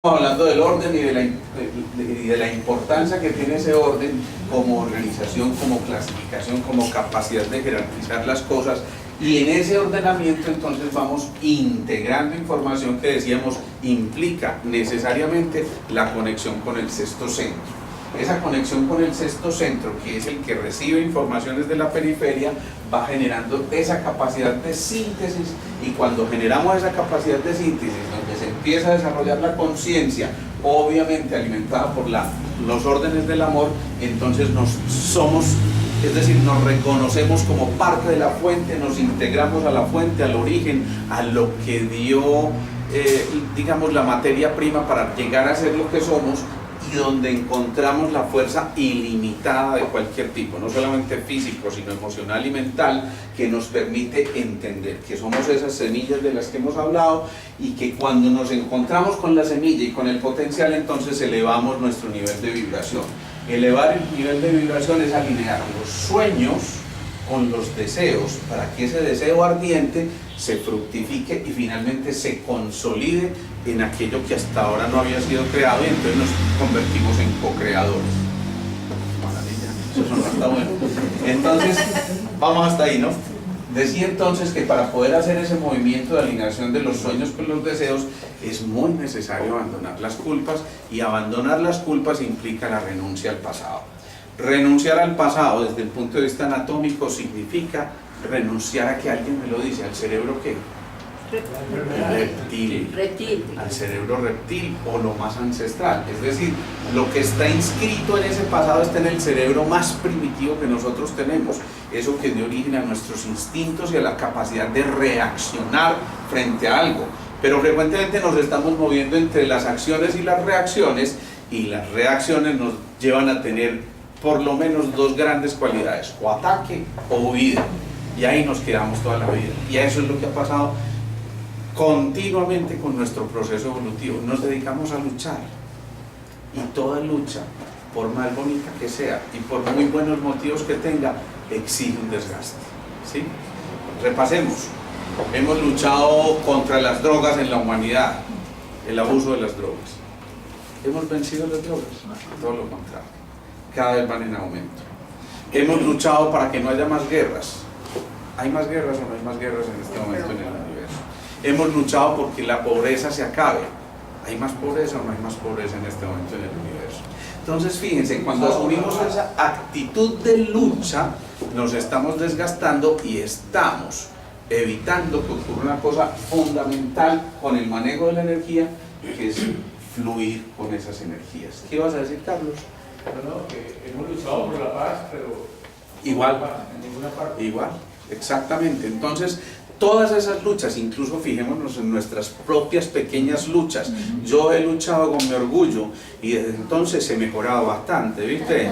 hablando del orden y de la importancia que tiene ese orden como organización, como clasificación, como capacidad de jerarquizar las cosas, y en ese ordenamiento entonces vamos integrando información que decíamos implica necesariamente la conexión con el sexto centro. Esa conexión con el sexto centro, que es el que recibe informaciones de la periferia, va generando esa capacidad de síntesis, y cuando generamos esa capacidad de síntesis, donde se empieza a desarrollar la conciencia, obviamente alimentada por los órdenes del amor, entonces es decir, nos reconocemos como parte de la fuente, nos integramos a la fuente, al origen, a lo que dio, digamos, la materia prima para llegar a ser lo que somos, y donde encontramos la fuerza ilimitada de cualquier tipo, no solamente físico, sino emocional y mental, que nos permite entender que somos esas semillas de las que hemos hablado, y que cuando nos encontramos con la semilla y con el potencial, entonces elevamos nuestro nivel de vibración. Elevar el nivel de vibración es alinear los sueños con los deseos, para que ese deseo ardiente se fructifique y finalmente se consolide en aquello que hasta ahora no había sido creado, y entonces nos convertimos en co-creadores. Maravilla, eso no está bueno. Entonces, vamos hasta ahí, ¿no? Decía entonces que para poder hacer ese movimiento de alineación de los sueños con los deseos es muy necesario abandonar las culpas, y abandonar las culpas implica la renuncia al pasado. Renunciar al pasado desde el punto de vista anatómico significa renunciar a que alguien me lo dice, al cerebro ¿qué? Reptil, al cerebro reptil, o lo más ancestral, es decir, lo que está inscrito en ese pasado está en el cerebro más primitivo que nosotros tenemos, eso que dio origen a nuestros instintos y a la capacidad de reaccionar frente a algo. Pero frecuentemente nos estamos moviendo entre las acciones y las reacciones, y las reacciones nos llevan a tener por lo menos dos grandes cualidades, o ataque o huida, y ahí nos quedamos toda la vida. Y eso es lo que ha pasado continuamente con nuestro proceso evolutivo. Nos dedicamos a luchar, y toda lucha, por más bonita que sea y por muy buenos motivos que tenga, exige un desgaste, ¿sí? Repasemos. Hemos luchado contra las drogas en la humanidad, el abuso de las drogas. ¿Hemos vencido las drogas? Todo lo contrario, cada vez van en aumento. Hemos luchado para que no haya más guerras. ¿Hay más guerras o no hay más guerras en este momento en el universo? Hemos luchado porque la pobreza se acabe. ¿Hay más pobreza o no hay más pobreza en este momento en el universo? Entonces fíjense, cuando asumimos esa actitud de lucha, nos estamos desgastando y estamos evitando que ocurra una cosa fundamental con el manejo de la energía, que es fluir con esas energías. ¿Qué ibas a decir, Carlos? No, que hemos luchado por la paz, pero igual, en ninguna parte. Igual, exactamente. Entonces, todas esas luchas, incluso fijémonos en nuestras propias pequeñas luchas. Yo he luchado con mi orgullo, y desde entonces he mejorado bastante, ¿viste?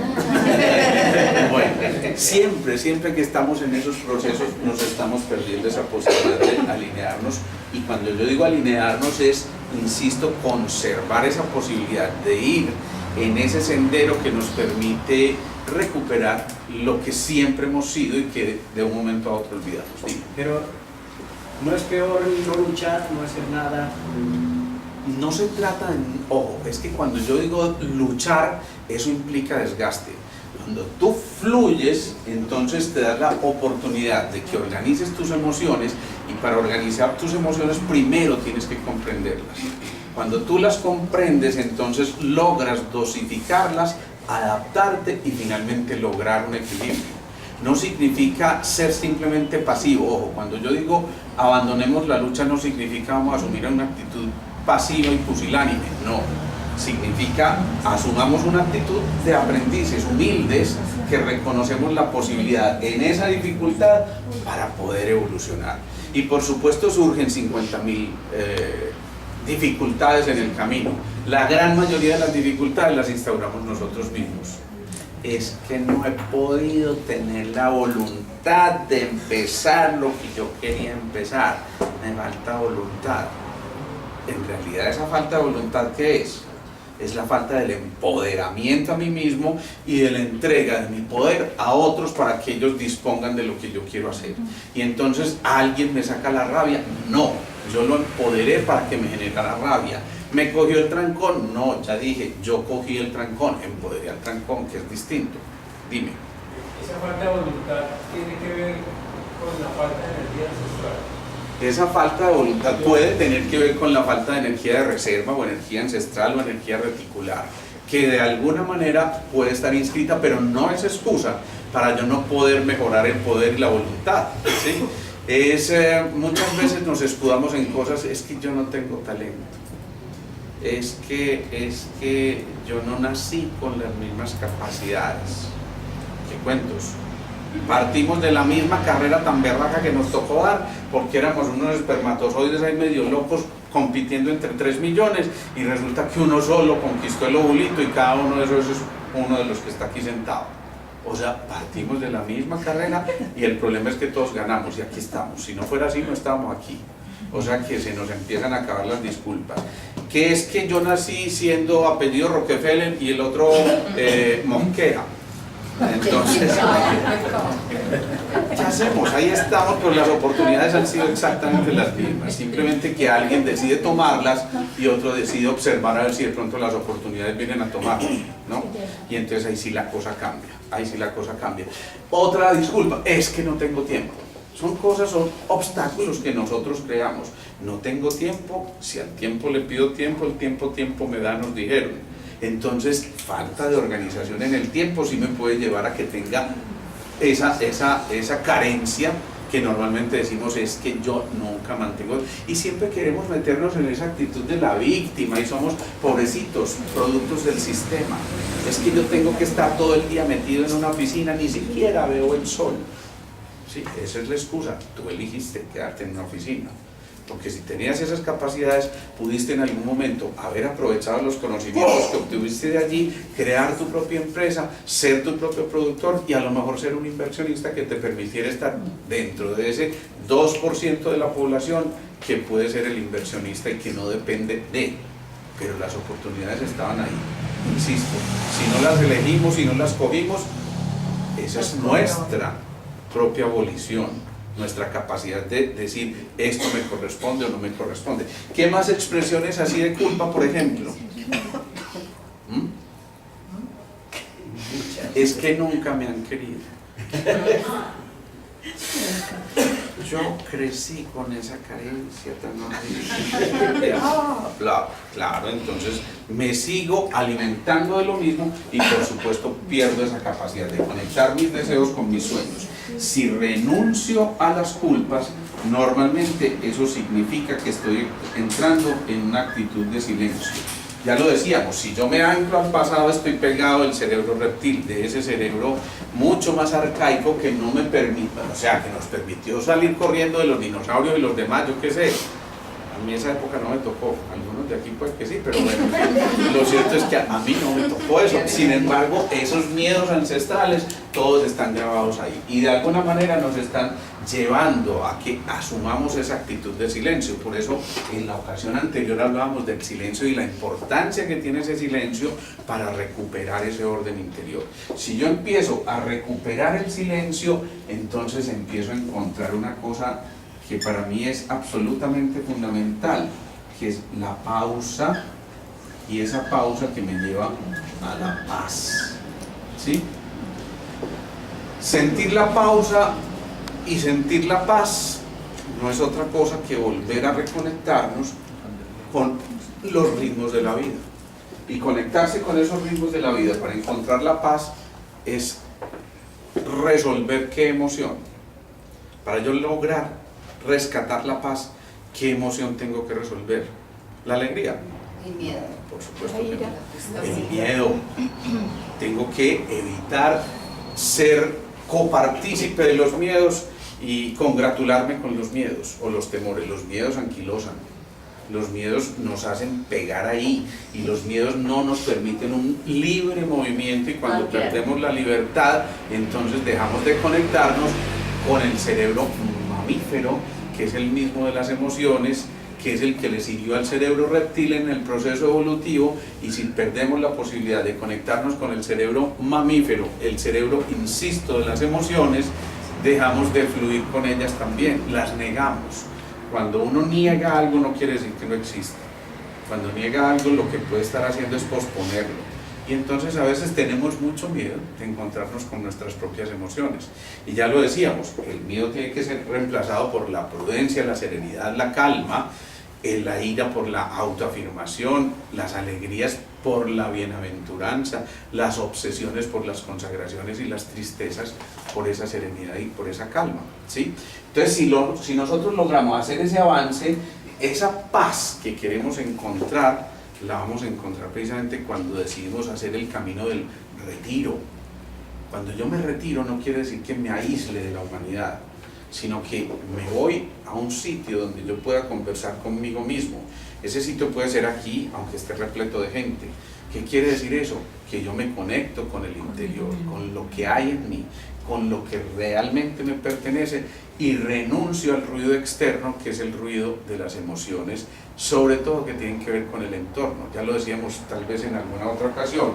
Bueno, siempre que estamos en esos procesos nos estamos perdiendo esa posibilidad de alinearnos, y cuando yo digo alinearnos es, insisto, conservar esa posibilidad de ir en ese sendero que nos permite recuperar lo que siempre hemos sido y que de un momento a otro olvidamos. ¿Sí? Pero no es peor no luchar, no hacer nada. No se trata de, ojo, es que cuando yo digo luchar, eso implica desgaste. Cuando tú fluyes, entonces te das la oportunidad de que organices tus emociones, y para organizar tus emociones primero tienes que comprenderlas. Cuando tú las comprendes, entonces logras dosificarlas, adaptarte y finalmente lograr un equilibrio. No significa ser simplemente pasivo. Ojo, cuando yo digo abandonemos la lucha, no significa vamos a asumir una actitud pasiva y pusilánime, no. Significa asumamos una actitud de aprendices humildes, que reconocemos la posibilidad en esa dificultad para poder evolucionar. Y por supuesto surgen 50.000 dificultades en el camino. La gran mayoría de las dificultades las instauramos nosotros mismos. Es que no he podido tener la voluntad de empezar lo que yo quería empezar, me falta voluntad. En realidad, esa falta de voluntad, ¿qué es? Es la falta del empoderamiento a mí mismo y de la entrega de mi poder a otros para que ellos dispongan de lo que yo quiero hacer. Y entonces alguien me saca la rabia. No, yo lo empoderé para que me generara rabia. ¿Me cogió el trancón? No, ya dije, yo cogí el trancón, empoderé al trancón, que es distinto. Dime. Esa falta de voluntad tiene que ver con la falta de energía ancestral. Esa falta de voluntad puede tener que ver con la falta de energía de reserva o energía ancestral o energía reticular, que de alguna manera puede estar inscrita, pero no es excusa para yo no poder mejorar el poder y la voluntad, ¿sí? Muchas veces nos escudamos en cosas, es que yo no tengo talento, es que yo no nací con las mismas capacidades. ¿Qué cuentos? Partimos de la misma carrera tan berraca que nos tocó dar, porque éramos unos espermatozoides ahí medio locos compitiendo entre 3 millones y resulta que uno solo conquistó el ovulito y cada uno de esos es uno de los que está aquí sentado. O sea, partimos de la misma carrera y el problema es que todos ganamos y aquí estamos. Si no fuera así no estábamos aquí. O sea que se nos empiezan a acabar las disculpas. Que es que yo nací siendo apellido Rockefeller y el otro Mosquera. Entonces, ¿qué hacemos? Ahí estamos, pero las oportunidades han sido exactamente las mismas, simplemente que alguien decide tomarlas y otro decide observar a ver si de pronto las oportunidades vienen a tomarlas, ¿no? Y entonces ahí sí la cosa cambia, ahí sí la cosa cambia. Otra disculpa, es que no tengo tiempo. Son obstáculos que nosotros creamos. No tengo tiempo, si al tiempo le pido tiempo, el tiempo me da, nos dijeron. Entonces, falta de organización en el tiempo sí me puede llevar a que tenga esa carencia que normalmente decimos es que yo nunca mantengo. Y siempre queremos meternos en esa actitud de la víctima y somos pobrecitos, productos del sistema. Es que yo tengo que estar todo el día metido en una oficina, ni siquiera veo el sol. Sí, esa es la excusa. Tú eligiste quedarte en una oficina. Porque si tenías esas capacidades, pudiste en algún momento haber aprovechado los conocimientos que obtuviste de allí, crear tu propia empresa, ser tu propio productor y a lo mejor ser un inversionista que te permitiera estar dentro de ese 2% de la población que puede ser el inversionista y que no depende de. Pero las oportunidades estaban ahí. Insisto, si no las elegimos, si no las cogimos, esa es nuestra propia abolición. Nuestra capacidad de decir esto me corresponde o no me corresponde. ¿Qué más expresiones así de culpa, por ejemplo? Es que nunca me han querido. Yo crecí con esa carencia tan horrible. Claro, entonces me sigo alimentando de lo mismo y por supuesto pierdo esa capacidad de conectar mis deseos con mis sueños. Si renuncio a las culpas, normalmente eso significa que estoy entrando en una actitud de silencio. Ya lo decíamos, si yo me anclo al pasado, estoy pegado al cerebro reptil, de ese cerebro mucho más arcaico que no me permite, o sea, que nos permitió salir corriendo de los dinosaurios y los demás, yo qué sé. A mí esa época no me tocó, algunos de aquí pues que sí, pero bueno, lo cierto es que a mí no me tocó eso. Sin embargo, esos miedos ancestrales, todos están grabados ahí y de alguna manera nos están llevando a que asumamos esa actitud de silencio. Por eso en la ocasión anterior hablábamos del silencio y la importancia que tiene ese silencio para recuperar ese orden interior. Si yo empiezo a recuperar el silencio, entonces empiezo a encontrar una cosa que para mí es absolutamente fundamental, que es la pausa, y esa pausa que me lleva a la paz, ¿sí? Sentir la pausa y sentir la paz no es otra cosa que volver a reconectarnos con los ritmos de la vida. Y conectarse con esos ritmos de la vida para encontrar la paz es resolver qué emoción. Para yo lograr rescatar la paz, ¿qué emoción tengo que resolver? ¿La alegría? El miedo. Por supuesto que no. El miedo. Tengo que evitar ser copartícipe de los miedos y congratularme con los miedos o los temores. Los miedos anquilosan. Los miedos nos hacen pegar ahí y los miedos no nos permiten un libre movimiento y cuando perdemos la libertad, entonces dejamos de conectarnos con el cerebro mamífero, que es el mismo de las emociones, que es el que le sirvió al cerebro reptil en el proceso evolutivo, y si perdemos la posibilidad de conectarnos con el cerebro mamífero, el cerebro, insisto, de las emociones, dejamos de fluir con ellas también, las negamos. Cuando uno niega algo no quiere decir que no exista. Cuando niega algo, lo que puede estar haciendo es posponerlo. Y entonces a veces tenemos mucho miedo de encontrarnos con nuestras propias emociones. Y ya lo decíamos, el miedo tiene que ser reemplazado por la prudencia, la serenidad, la calma, la ira por la autoafirmación, las alegrías por la bienaventuranza, las obsesiones por las consagraciones y las tristezas por esa serenidad y por esa calma, ¿sí? Entonces, si nosotros logramos hacer ese avance, esa paz que queremos encontrar, la vamos a encontrar precisamente cuando decidimos hacer el camino del retiro. Cuando yo me retiro no quiere decir que me aísle de la humanidad, sino que me voy a un sitio donde yo pueda conversar conmigo mismo. Ese sitio puede ser aquí, aunque esté repleto de gente. ¿Qué quiere decir eso? Que yo me conecto con el interior, con lo que hay en mí, con lo que realmente me pertenece, y renuncio al ruido externo, que es el ruido de las emociones, sobre todo que tienen que ver con el entorno. Ya lo decíamos tal vez en alguna otra ocasión,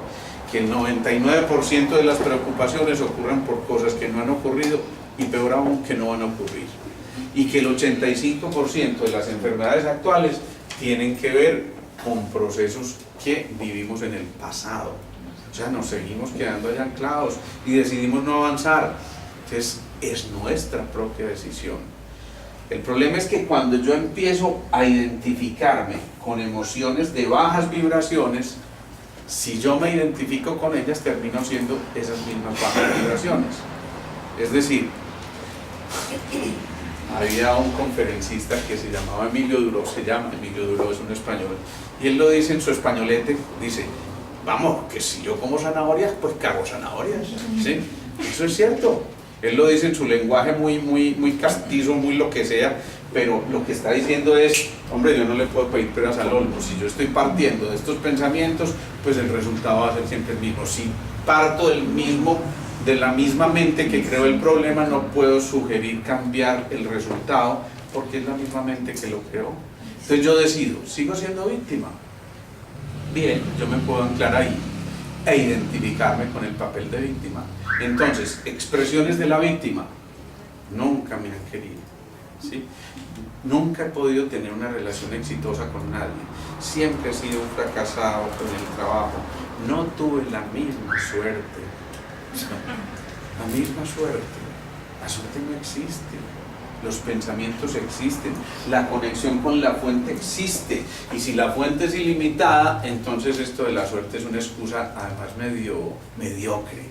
que el 99% de las preocupaciones ocurren por cosas que no han ocurrido, y peor aún, que no van a ocurrir, y que el 85% de las enfermedades actuales tienen que ver con procesos que vivimos en el pasado. O sea, nos seguimos quedando allá anclados y decidimos no avanzar. Entonces, es nuestra propia decisión. El problema es que cuando yo empiezo a identificarme con emociones de bajas vibraciones, si yo me identifico con ellas, termino siendo esas mismas bajas vibraciones. Es decir, había un conferencista que se llamaba Emilio Duro, Emilio Duro, es un español, y él lo dice en su españolete, dice: vamos, que si yo como zanahorias, pues cago zanahorias, ¿sí? Eso es cierto. Él lo dice en su lenguaje muy castizo, muy lo que sea, pero lo que está diciendo es: hombre, yo no le puedo pedir peras al olmo. Si yo estoy partiendo de estos pensamientos, pues el resultado va a ser siempre el mismo. Si parto de la misma mente que creó el problema, no puedo sugerir cambiar el resultado, porque es la misma mente que lo creó. Entonces yo decido, ¿sigo siendo víctima? Bien, yo me puedo anclar ahí e identificarme con el papel de víctima. Entonces, expresiones de la víctima: nunca me han querido, ¿sí? Nunca he podido tener una relación exitosa con nadie, siempre he sido un fracasado con el trabajo, no tuve la misma suerte. La misma suerte. La suerte no existe. Los pensamientos existen. La conexión con la fuente existe. Y si la fuente es ilimitada, entonces esto de la suerte es una excusa, además medio mediocre,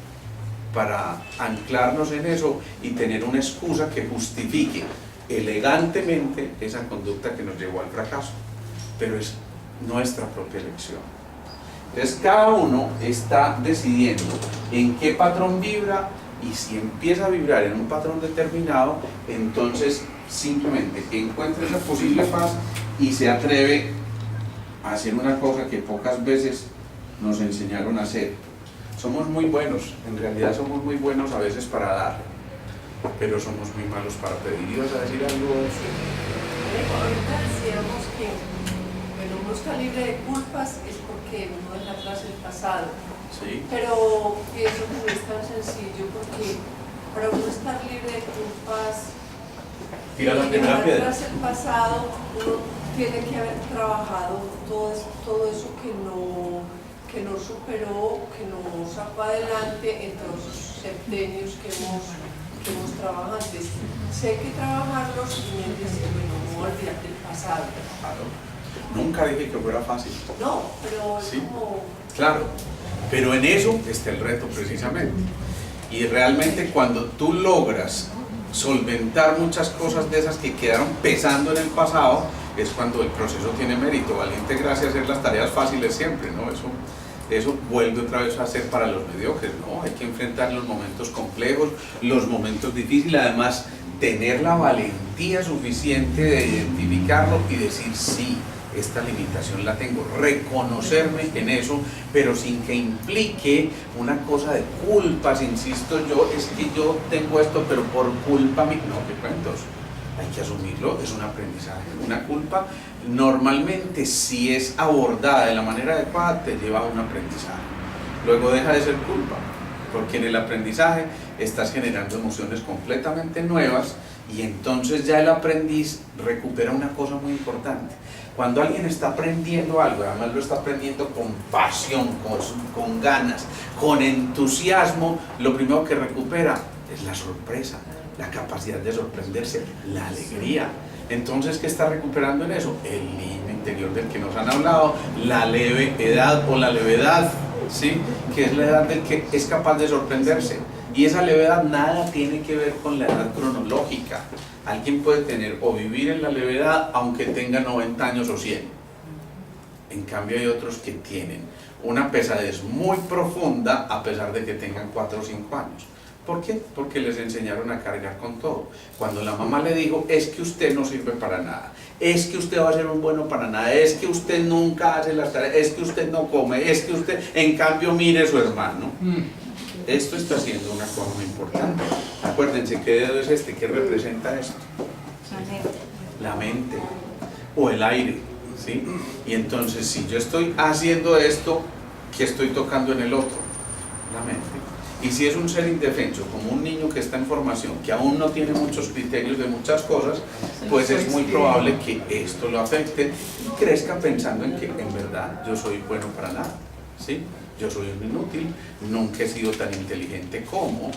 para anclarnos en eso y tener una excusa que justifique elegantemente esa conducta que nos llevó al fracaso. Pero es nuestra propia elección. Entonces cada uno está decidiendo en qué patrón vibra, y si empieza a vibrar en un patrón determinado, entonces simplemente encuentra esa posible paz y se atreve a hacer una cosa que pocas veces nos enseñaron a hacer. Somos muy buenos, en realidad somos muy buenos a veces para dar, pero somos muy malos para pedir. ¿Ibas a decir algo? Ahorita decíamos que uno está libre de culpas es porque uno deja atrás el pasado. Sí. Pero pienso que no es tan sencillo, porque para uno estar libre de culpas y dejar atrás el pasado, uno tiene que haber trabajado todo eso que no superó, que no sacó adelante en todos esos septenios que hemos trabajado antes. Sé que trabajarlos y me dice, bueno, no olvidar del pasado. Claro. Nunca dije que fuera fácil. No, pero es sí, como... Claro, pero en eso está el reto precisamente. Y realmente cuando tú logras solventar muchas cosas de esas que quedaron pesando en el pasado, es cuando el proceso tiene mérito. Valiente gracia hacer las tareas fáciles siempre, ¿no? Eso vuelve otra vez a ser para los mediocres, ¿no? Hay que enfrentar los momentos complejos, los momentos difíciles, además tener la valentía suficiente de identificarlo y decir: sí, esta limitación la tengo, reconocerme en eso, pero sin que implique una cosa de culpas. Insisto yo, es que yo tengo esto, pero por culpa mía. No, qué cuentos. Hay que asumirlo, es un aprendizaje. Una culpa, normalmente, si es abordada de la manera adecuada, te lleva a un aprendizaje. Luego deja de ser culpa porque en el aprendizaje estás generando emociones completamente nuevas y entonces ya el aprendiz recupera una cosa muy importante. Cuando alguien está aprendiendo algo, además lo está aprendiendo con pasión, con ganas, con entusiasmo, lo primero que recupera es la sorpresa, la capacidad de sorprenderse, la alegría. Entonces, ¿qué está recuperando en eso? El niño interior del que nos han hablado, la levedad o la levedad, ¿sí? Que es la edad del que es capaz de sorprenderse. Y esa levedad nada tiene que ver con la edad cronológica. Alguien puede tener o vivir en la levedad aunque tenga 90 años o 100. En cambio hay otros que tienen una pesadez muy profunda a pesar de que tengan 4 o 5 años. ¿Por qué? Porque les enseñaron a cargar con todo. Cuando la mamá le dijo, es que usted no sirve para nada, es que usted va a ser un bueno para nada, es que usted nunca hace las tareas, es que usted no come, es que usted, en cambio, mire a su hermano. Esto está siendo una cosa muy importante. Acuérdense, ¿qué dedo es este? ¿Qué representa esto? La mente o el aire, ¿sí? Y entonces, si yo estoy haciendo esto, ¿qué estoy tocando en el otro? La mente. Y si es un ser indefenso, como un niño que está en formación, que aún no tiene muchos criterios de muchas cosas, pues es muy probable que esto lo afecte y crezca pensando en que en verdad yo soy bueno para nada, ¿sí? Yo soy un inútil, nunca he sido tan inteligente como.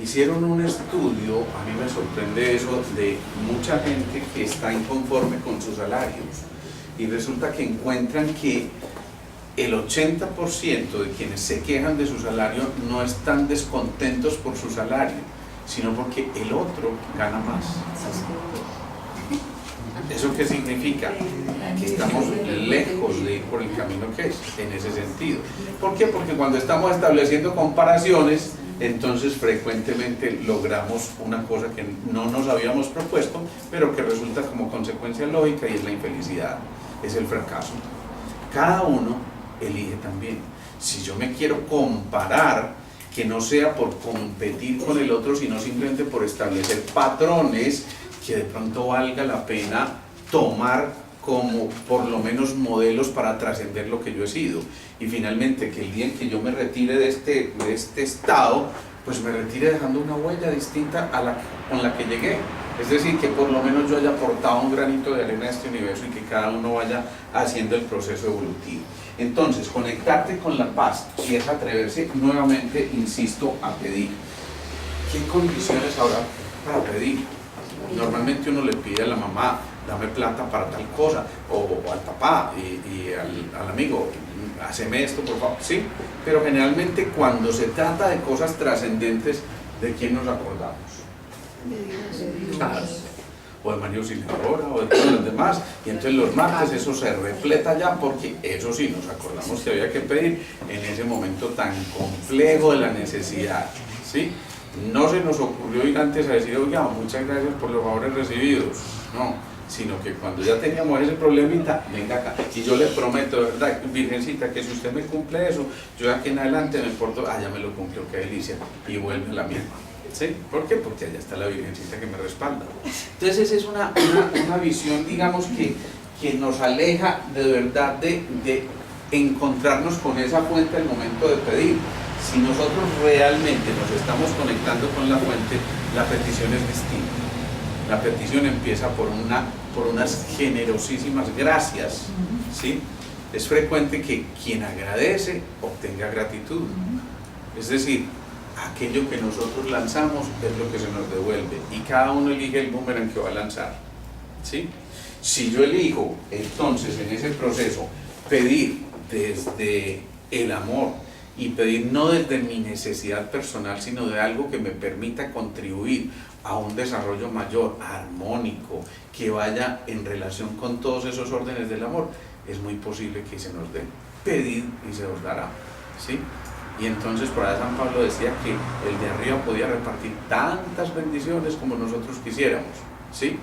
Hicieron un estudio, a mí me sorprende eso, de mucha gente que está inconforme con su salario. Y resulta que encuentran que el 80% de quienes se quejan de su salario no están descontentos por su salario, sino porque el otro gana más. ¿Eso qué significa? Que estamos lejos de ir por el camino que es, en ese sentido. ¿Por qué? Porque cuando estamos estableciendo comparaciones, entonces frecuentemente logramos una cosa que no nos habíamos propuesto, pero que resulta como consecuencia lógica y es la infelicidad, es el fracaso. Cada uno elige también. Si yo me quiero comparar, que no sea por competir con el otro, sino simplemente por establecer patrones que de pronto valga la pena tomar como por lo menos modelos para trascender lo que yo he sido. Y finalmente que el día en que yo me retire de este estado, pues me retire dejando una huella distinta a con la que llegué. Es decir, que por lo menos yo haya aportado un granito de arena a este universo y que cada uno vaya haciendo el proceso evolutivo. Entonces, conectarte con la paz y es atreverse nuevamente, insisto, a pedir. ¿Qué condiciones habrá para pedir? Normalmente uno le pide a la mamá, dame plata para tal cosa, o al papá y al amigo, haceme esto por favor, sí, pero generalmente cuando se trata de cosas trascendentes, ¿de quién nos acordamos? Claro. O de María Auxiliadora o de todos los demás, y entonces los martes eso se repleta ya, porque eso sí, nos acordamos que había que pedir en ese momento tan complejo de la necesidad, ¿sí? No se nos ocurrió ir antes a decir, oiga, muchas gracias por los favores recibidos, no, sino que cuando ya teníamos ese problemita, venga acá, y yo le prometo, de verdad, Virgencita, que si usted me cumple eso, yo de aquí en adelante me porto, ya me lo cumplió, qué delicia, y vuelve a la misma. ¿Sí? ¿Por qué? Porque allá está la Virgencita que me respalda. Entonces esa es una visión, digamos, que nos aleja de verdad de encontrarnos con esa fuente al momento de pedir. Si nosotros realmente nos estamos conectando con la fuente, la petición es distinta. La petición empieza por unas generosísimas gracias, ¿sí? Es frecuente que quien agradece obtenga gratitud. Es decir, aquello que nosotros lanzamos es lo que se nos devuelve y cada uno elige el boomerang que va a lanzar, ¿sí? Si yo elijo entonces en ese proceso pedir desde el amor y pedir no desde mi necesidad personal, sino de algo que me permita contribuir a un desarrollo mayor, armónico, que vaya en relación con todos esos órdenes del amor, es muy posible que se nos dé. Pedir y se os dará, ¿sí? Y entonces por ahí San Pablo decía que el de arriba podía repartir tantas bendiciones como nosotros quisiéramos, ¿sí?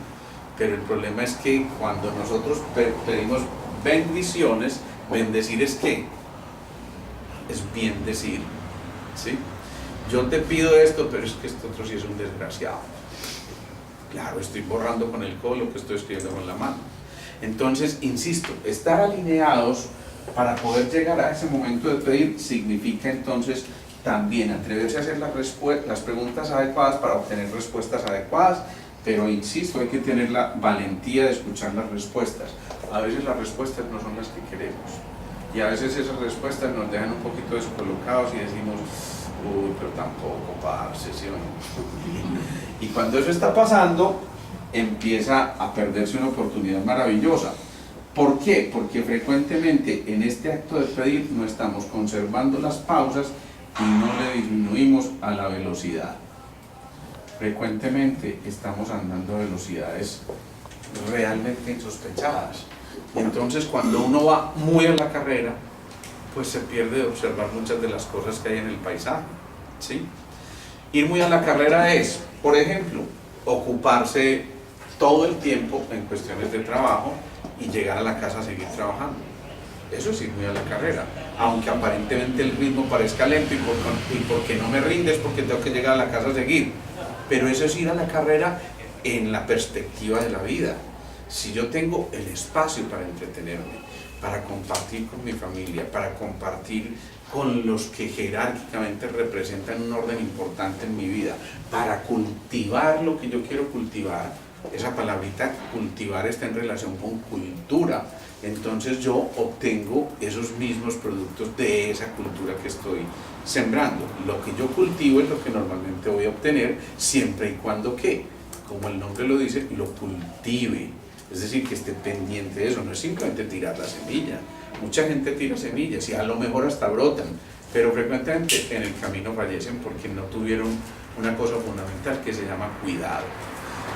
Pero el problema es que cuando nosotros pedimos bendiciones, bendecir es ¿qué? Es bien decir, ¿sí? Yo te pido esto, pero es que este otro sí es un desgraciado. Claro, estoy borrando con el codo lo que estoy escribiendo con la mano. Entonces, insisto, estar alineados para poder llegar a ese momento de pedir significa entonces también atreverse a hacer las preguntas adecuadas para obtener respuestas adecuadas, pero insisto, hay que tener la valentía de escuchar las respuestas. A veces las respuestas no son las que queremos, y a veces esas respuestas nos dejan un poquito descolocados y decimos, uy, pero tampoco, parce, ¿sí o no? Y cuando eso está pasando, empieza a perderse una oportunidad maravillosa. ¿Por qué? Porque frecuentemente en este acto de pedir no estamos conservando las pausas y no le disminuimos a la velocidad. Frecuentemente estamos andando a velocidades realmente insospechadas. Y entonces cuando uno va muy a la carrera, pues se pierde de observar muchas de las cosas que hay en el paisaje, ¿sí? Ir muy a la carrera es, por ejemplo, ocuparse todo el tiempo en cuestiones de trabajo y llegar a la casa a seguir trabajando. Eso es ir muy a la carrera, aunque aparentemente el ritmo parezca lento y porque no me rindes porque tengo que llegar a la casa a seguir. Pero eso es ir a la carrera en la perspectiva de la vida. Si yo tengo el espacio para entretenerme, para compartir con mi familia, para compartir con los que jerárquicamente representan un orden importante en mi vida, para cultivar lo que yo quiero cultivar, esa palabrita cultivar está en relación con cultura, entonces yo obtengo esos mismos productos de esa cultura que estoy sembrando. Lo que yo cultivo es lo que normalmente voy a obtener, siempre y cuando que, como el nombre lo dice, lo cultive. Es decir, que esté pendiente de eso, no es simplemente tirar la semilla. Mucha gente tira semillas y a lo mejor hasta brotan, pero frecuentemente en el camino fallecen porque no tuvieron una cosa fundamental que se llama cuidado.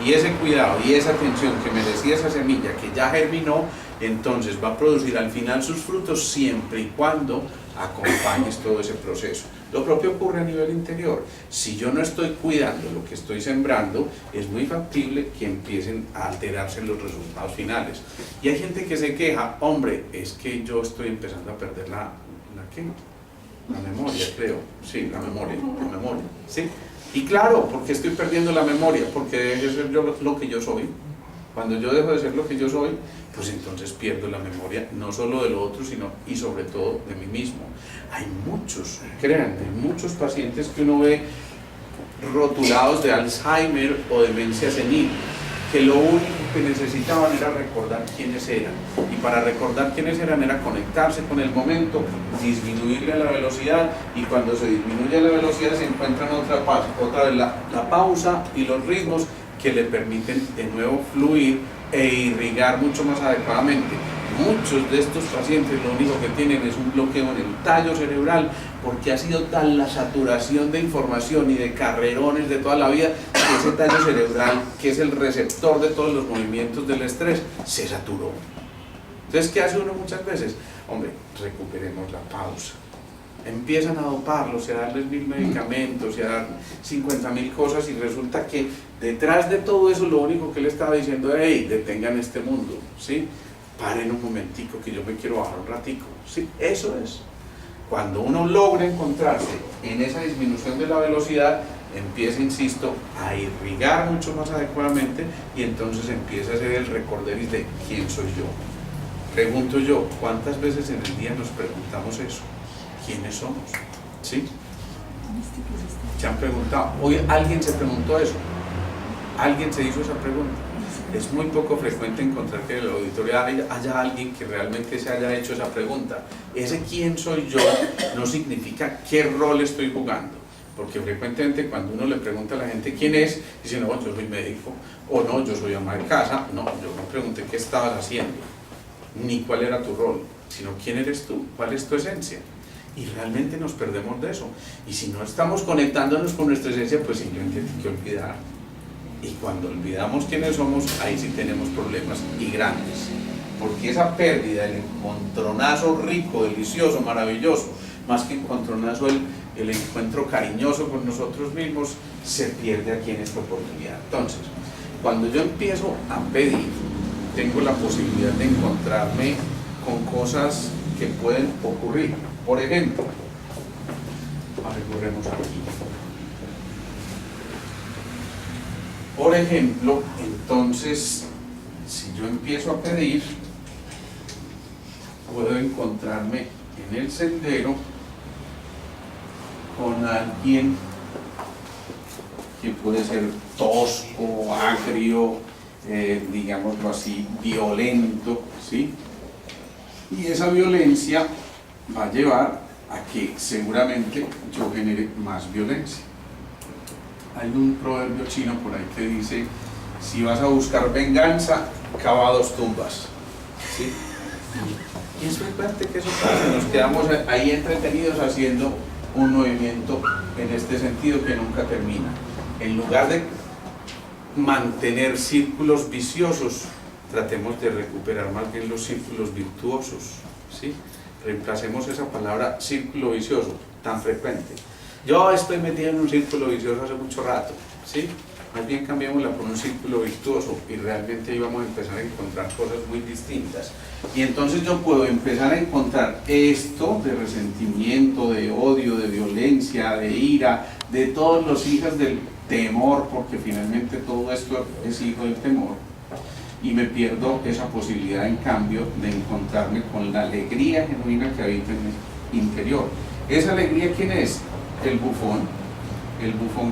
Y ese cuidado y esa atención que merecía esa semilla que ya germinó, entonces va a producir al final sus frutos siempre y cuando acompañes todo ese proceso. Lo propio ocurre a nivel interior. Si yo no estoy cuidando lo que estoy sembrando, es muy factible que empiecen a alterarse los resultados finales. Y hay gente que se queja, hombre, es que yo estoy empezando a perder la memoria, creo. Sí, la memoria, ¿sí? Y claro, ¿por qué estoy perdiendo la memoria? Porque dejo de ser yo lo que yo soy. Cuando yo dejo de ser lo que yo soy, pues entonces pierdo la memoria, no solo de lo otro, sino y sobre todo de mí mismo. Hay muchos, créanme, muchos pacientes que uno ve rotulados de Alzheimer o demencia senil, que lo único que necesitaban era recordar quiénes eran. Y para recordar quiénes eran era conectarse con el momento, disminuirle la velocidad, y cuando se disminuye la velocidad se encuentran otra vez la pausa y los ritmos que le permiten de nuevo fluir e irrigar mucho más adecuadamente. Muchos de estos pacientes lo único que tienen es un bloqueo en el tallo cerebral, porque ha sido tal la saturación de información y de carrerones de toda la vida que ese tallo cerebral, que es el receptor de todos los movimientos del estrés, se saturó. Entonces, ¿qué hace uno muchas veces? Hombre, recuperemos la pausa. Empiezan a doparlos, a darles 1000 medicamentos, a dar 50.000 cosas, y resulta que detrás de todo eso lo único que él estaba diciendo es: hey, detengan este mundo, ¿sí? Paren un momentico que yo me quiero bajar un ratico, ¿sí? Eso es. Cuando uno logra encontrarse en esa disminución de la velocidad, empieza, insisto, a irrigar mucho más adecuadamente, y entonces empieza a ser el recorderis de quién soy yo. Pregunto yo, ¿cuántas veces en el día nos preguntamos eso? ¿Quiénes somos? ¿Sí? ¿Se han preguntado? Hoy alguien se preguntó eso. ¿Alguien se hizo esa pregunta? Es muy poco frecuente encontrar que en el auditorio haya alguien que realmente se haya hecho esa pregunta. Ese quién soy yo no significa qué rol estoy jugando, porque frecuentemente cuando uno le pregunta a la gente quién es, dice: no, yo soy médico, o no, yo soy ama de casa. No, yo no pregunté qué estabas haciendo, ni cuál era tu rol, sino quién eres tú, cuál es tu esencia. Y realmente nos perdemos de eso, y si no estamos conectándonos con nuestra esencia, pues simplemente hay que olvidar. Y cuando olvidamos quiénes somos, ahí sí tenemos problemas, y grandes, porque esa pérdida, el encontronazo rico, delicioso, maravilloso, más que encontronazo, el encuentro cariñoso con nosotros mismos, se pierde aquí en esta oportunidad. Entonces, cuando yo empiezo a pedir, tengo la posibilidad de encontrarme con cosas que pueden ocurrir. Por ejemplo, recurremos aquí. Por ejemplo, entonces, si yo empiezo a pedir, puedo encontrarme en el sendero con alguien que puede ser tosco, agrio, digámoslo así, violento, ¿sí? Y esa violencia va a llevar a que seguramente yo genere más violencia. Hay un proverbio chino por ahí que dice: si vas a buscar venganza, cava 2 tumbas, ¿sí? Y es frecuente que eso pase, nos quedamos ahí entretenidos haciendo un movimiento en este sentido que nunca termina. En lugar de mantener círculos viciosos, tratemos de recuperar más bien los círculos virtuosos, ¿sí? Reemplacemos esa palabra círculo vicioso, tan frecuente. Yo estoy metido en un círculo vicioso hace mucho rato, ¿sí? Más bien cambiémosla por un círculo virtuoso y realmente ahí vamos a empezar a encontrar cosas muy distintas. Y entonces yo puedo empezar a encontrar esto de resentimiento, de odio, de violencia, de ira, de todos los hijos del temor, porque finalmente todo esto es hijo del temor. Y me pierdo esa posibilidad, en cambio, de encontrarme con la alegría genuina que habita en mi interior. ¿Esa alegría quién es? El bufón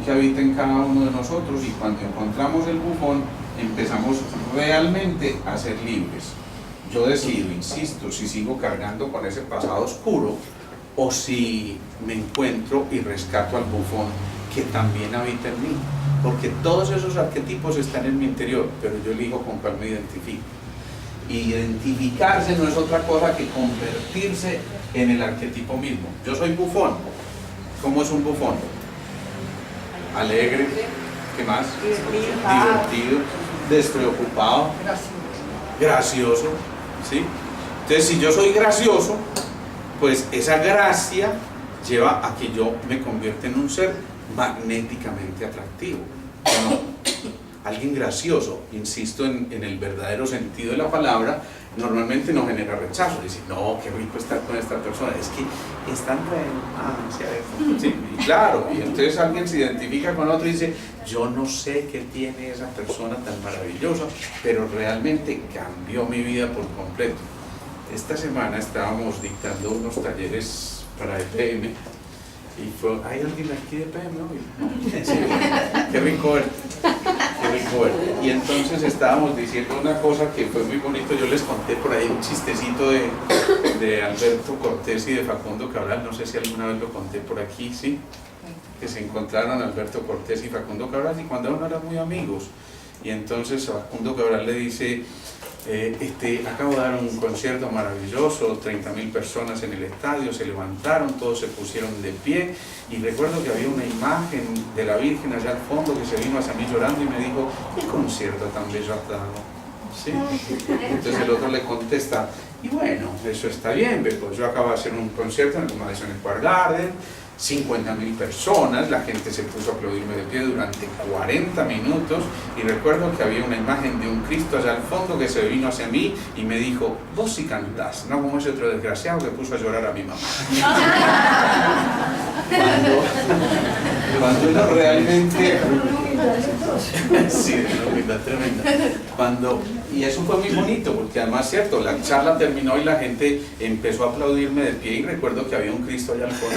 que habita en cada uno de nosotros, y cuando encontramos el bufón, empezamos realmente a ser libres. Yo decido, insisto, si sigo cargando con ese pasado oscuro, o si me encuentro y rescato al bufón que también habita en mí. Porque todos esos arquetipos están en mi interior, pero yo elijo con cuál me identifico. Y identificarse no es otra cosa que convertirse en el arquetipo mismo. Yo soy bufón. ¿Cómo es un bufón? Alegre, ¿qué más? Divertido, despreocupado, gracioso, ¿sí? Entonces, si yo soy gracioso, pues esa gracia lleva a que yo me convierta en un ser magnéticamente atractivo, ¿no? Alguien gracioso, insisto en el verdadero sentido de la palabra, normalmente no genera rechazo. Dice: no, qué rico estar con esta persona, es que es tan bueno. Sí, y claro, y entonces alguien se identifica con otro y dice: yo no sé qué tiene esa persona tan maravillosa, pero realmente cambió mi vida por completo. Esta semana estábamos dictando unos talleres para EPM. ¿Hay alguien aquí de PM hoy? Sí, qué rico verte, qué rico verte. Y entonces estábamos diciendo una cosa que fue muy bonito. Yo les conté por ahí un chistecito de Alberto Cortés y de Facundo Cabral. No sé si alguna vez lo conté por aquí, ¿sí? Que se encontraron Alberto Cortés y Facundo Cabral, y cuando uno eran muy amigos. Y entonces Facundo Cabral le dice: acabo de dar un concierto maravilloso, 30.000 personas en el estadio, se levantaron, todos se pusieron de pie, y recuerdo que había una imagen de la Virgen allá al fondo que se vino hacia mí llorando y me dijo: ¿qué concierto tan bello has dado? ¿Sí? Entonces el otro le contesta: y bueno, eso está bien, pues yo acabo de hacer un concierto en el Madison Square Garden, 50.000 personas, la gente se puso a aplaudirme de pie durante 40 minutos, y recuerdo que había una imagen de un Cristo allá al fondo que se vino hacia mí y me dijo: vos sí cantás, no como ese otro desgraciado que puso a llorar a mi mamá. Cuando uno realmente... Sí, una humildad tremenda. Y eso fue muy bonito, porque además, cierto, la charla terminó y la gente empezó a aplaudirme de pie, y recuerdo que había un Cristo allá al fondo.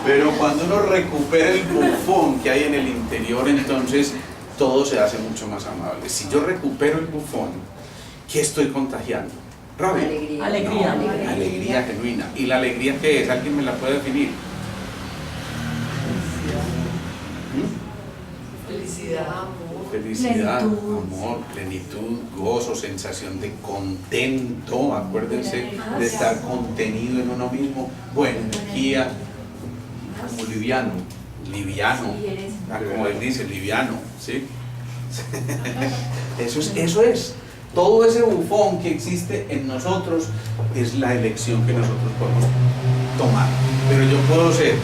Pero cuando uno recupera el bufón que hay en el interior, entonces todo se hace mucho más amable. Si yo recupero el bufón, ¿qué estoy contagiando? ¿Rabia? Alegría. No, alegría genuina. ¿Y la alegría qué es? ¿Alguien me la puede definir? Felicidad, amor. Felicidad, Plenitud. amor, plenitud, gozo, sensación de contento. Acuérdense de estar contenido en uno mismo. Buena energía, como liviano, como él dice, liviano, ¿sí? Eso es. Todo ese bufón que existe en nosotros es la elección que nosotros podemos tomar. Pero yo puedo ser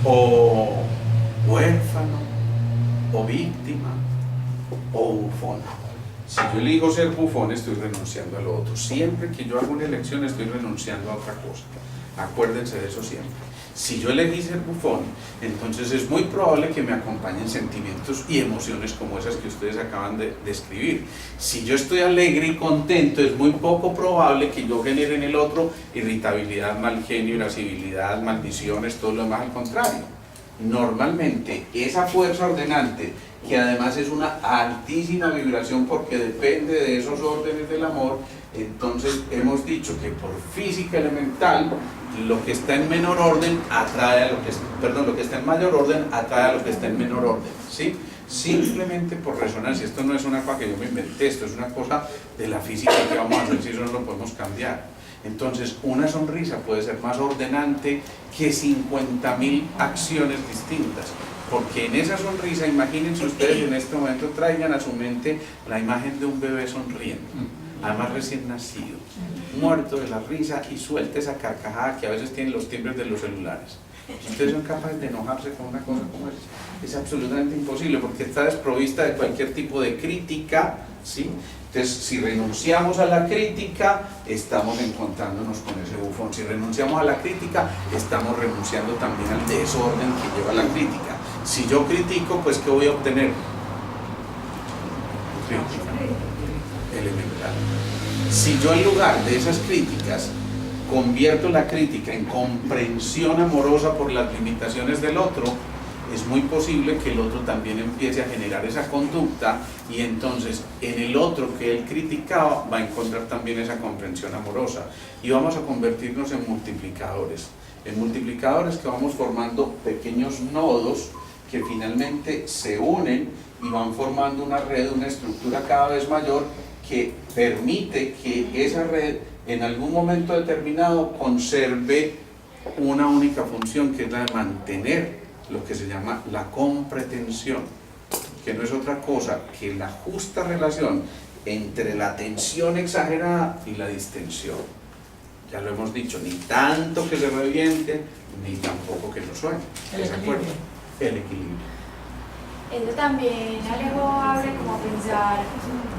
o huérfano, o víctima, o bufón. Si yo elijo ser bufón, estoy renunciando a lo otro. Siempre que yo hago una elección, estoy renunciando a otra cosa. Acuérdense de eso siempre. Si yo elegí ser bufón, entonces es muy probable que me acompañen sentimientos y emociones como esas que ustedes acaban de describir. Si yo estoy alegre y contento, es muy poco probable que yo genere en el otro irritabilidad, mal genio, irascibilidad, maldiciones, todo lo demás, al contrario. Normalmente esa fuerza ordenante, que además es una altísima vibración porque depende de esos órdenes del amor, entonces hemos dicho que por física elemental lo que está en menor orden atrae a lo que lo que está en mayor orden atrae a lo que está en menor orden, ¿sí? Simplemente por resonancia. Esto no es una cosa que yo me inventé, esto es una cosa de la física que vamos a hacer si eso no lo podemos cambiar. Entonces una sonrisa puede ser más ordenante que 50.000 acciones distintas, porque en esa sonrisa, imagínense ustedes en este momento, traigan a su mente la imagen de un bebé sonriendo, además recién nacido, muerto de la risa, y suelta esa carcajada que a veces tienen los timbres de los celulares. Ustedes son capaces de enojarse con una cosa como esa. Es absolutamente imposible porque está desprovista de cualquier tipo de crítica, ¿sí? Entonces, si renunciamos a la crítica, estamos encontrándonos con ese bufón. Si renunciamos a la crítica, estamos renunciando también al desorden que lleva la crítica. Si yo critico, pues ¿qué voy a obtener? Crítica elemental. Si yo en lugar de esas críticas convierto la crítica en comprensión amorosa por las limitaciones del otro, es muy posible que el otro también empiece a generar esa conducta, y entonces en el otro que él criticaba va a encontrar también esa comprensión amorosa, y vamos a convertirnos en multiplicadores que vamos formando pequeños nodos que finalmente se unen y van formando una red, una estructura cada vez mayor que permite que esa red en algún momento determinado conserve una única función, que es la de mantener lo que se llama la compretensión, que no es otra cosa que la justa relación entre la tensión exagerada y la distensión. Ya lo hemos dicho, ni tanto que se reviente, ni tampoco que no suene. ¿De acuerdo? El equilibrio. Eso también, Alejo, abre como a pensar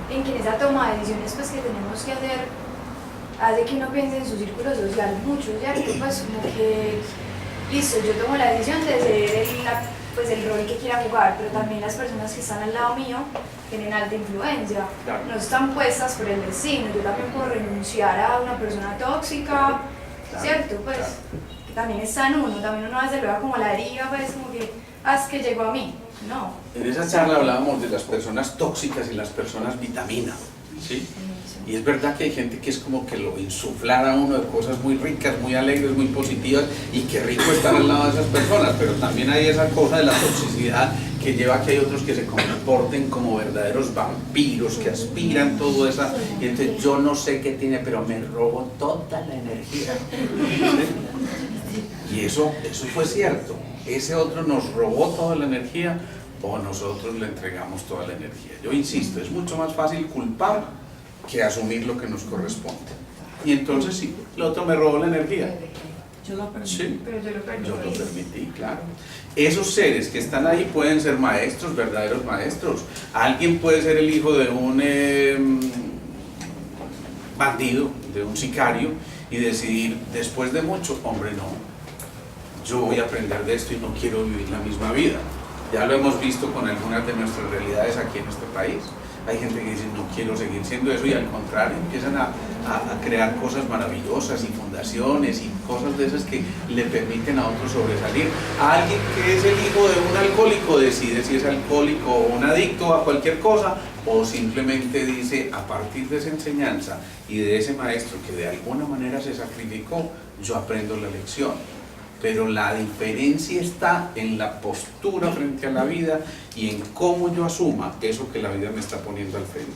en que en esa toma de decisiones pues, que tenemos que hacer, hace que uno piense en su círculo social mucho, ¿cierto? Pues como que, listo, yo tomo la decisión de ser el rol que quiera jugar, pero también las personas que están al lado mío tienen alta influencia, Claro. no están puestas por el destino. Yo también puedo renunciar a una persona tóxica, Claro, ¿cierto? Pues claro. que también está en uno, también uno a veces lo vea como la deriva, pues como que, es que llegó a mí, no. En esa charla hablábamos de las personas tóxicas y las personas vitamina, ¿sí? Y es verdad que hay gente que es como que lo insuflar a uno de cosas muy ricas, muy alegres, muy positivas, y qué rico estar al lado de esas personas, pero también hay esa cosa de la toxicidad que lleva a que hay otros que se comporten como verdaderos vampiros, que aspiran todo eso, y entonces yo no sé qué tiene, pero me robo toda la energía. ¿Sí? Y eso fue cierto. Ese otro nos robó toda la energía, o nosotros le entregamos toda la energía. Yo insisto, es mucho más fácil culpar que asumir lo que nos corresponde. Y entonces sí, el otro me robó la energía. Yo lo permití. Sí, Pero yo lo permití. yo lo permití, claro. Esos seres que están ahí pueden ser maestros, verdaderos maestros. Alguien puede ser el hijo de un bandido, de un sicario, y decidir después de mucho, hombre, no, yo voy a aprender de esto y no quiero vivir la misma vida. Ya lo hemos visto con algunas de nuestras realidades aquí en este país. Hay gente que dice, no quiero seguir siendo eso, y al contrario, empiezan a crear cosas maravillosas y fundaciones y cosas de esas que le permiten a otros sobresalir. A alguien que es el hijo de un alcohólico decide si es alcohólico o un adicto a cualquier cosa, o simplemente dice, a partir de esa enseñanza y de ese maestro que de alguna manera se sacrificó, yo aprendo la lección. Pero la diferencia está en la postura frente a la vida y en cómo yo asuma eso que la vida me está poniendo al frente.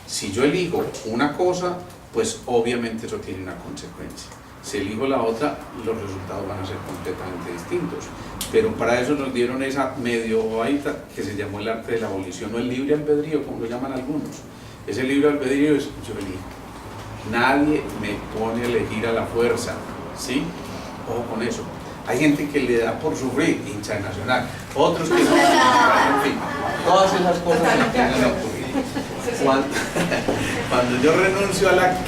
Si yo elijo una cosa, pues obviamente eso tiene una consecuencia. Si elijo la otra, los resultados van a ser completamente distintos. Pero para eso nos dieron esa medio bobadita que se llamó el arte de la abolición, o el libre albedrío, como lo llaman algunos. Ese libre albedrío es yo elijo. Nadie me pone a elegir a la fuerza, ¿sí? Ojo con eso. Hay gente que le da por sufrir, hincha de Nacional, otros que no, en fin, todas esas cosas que tienen a ocurrir. Cuando yo renuncio a la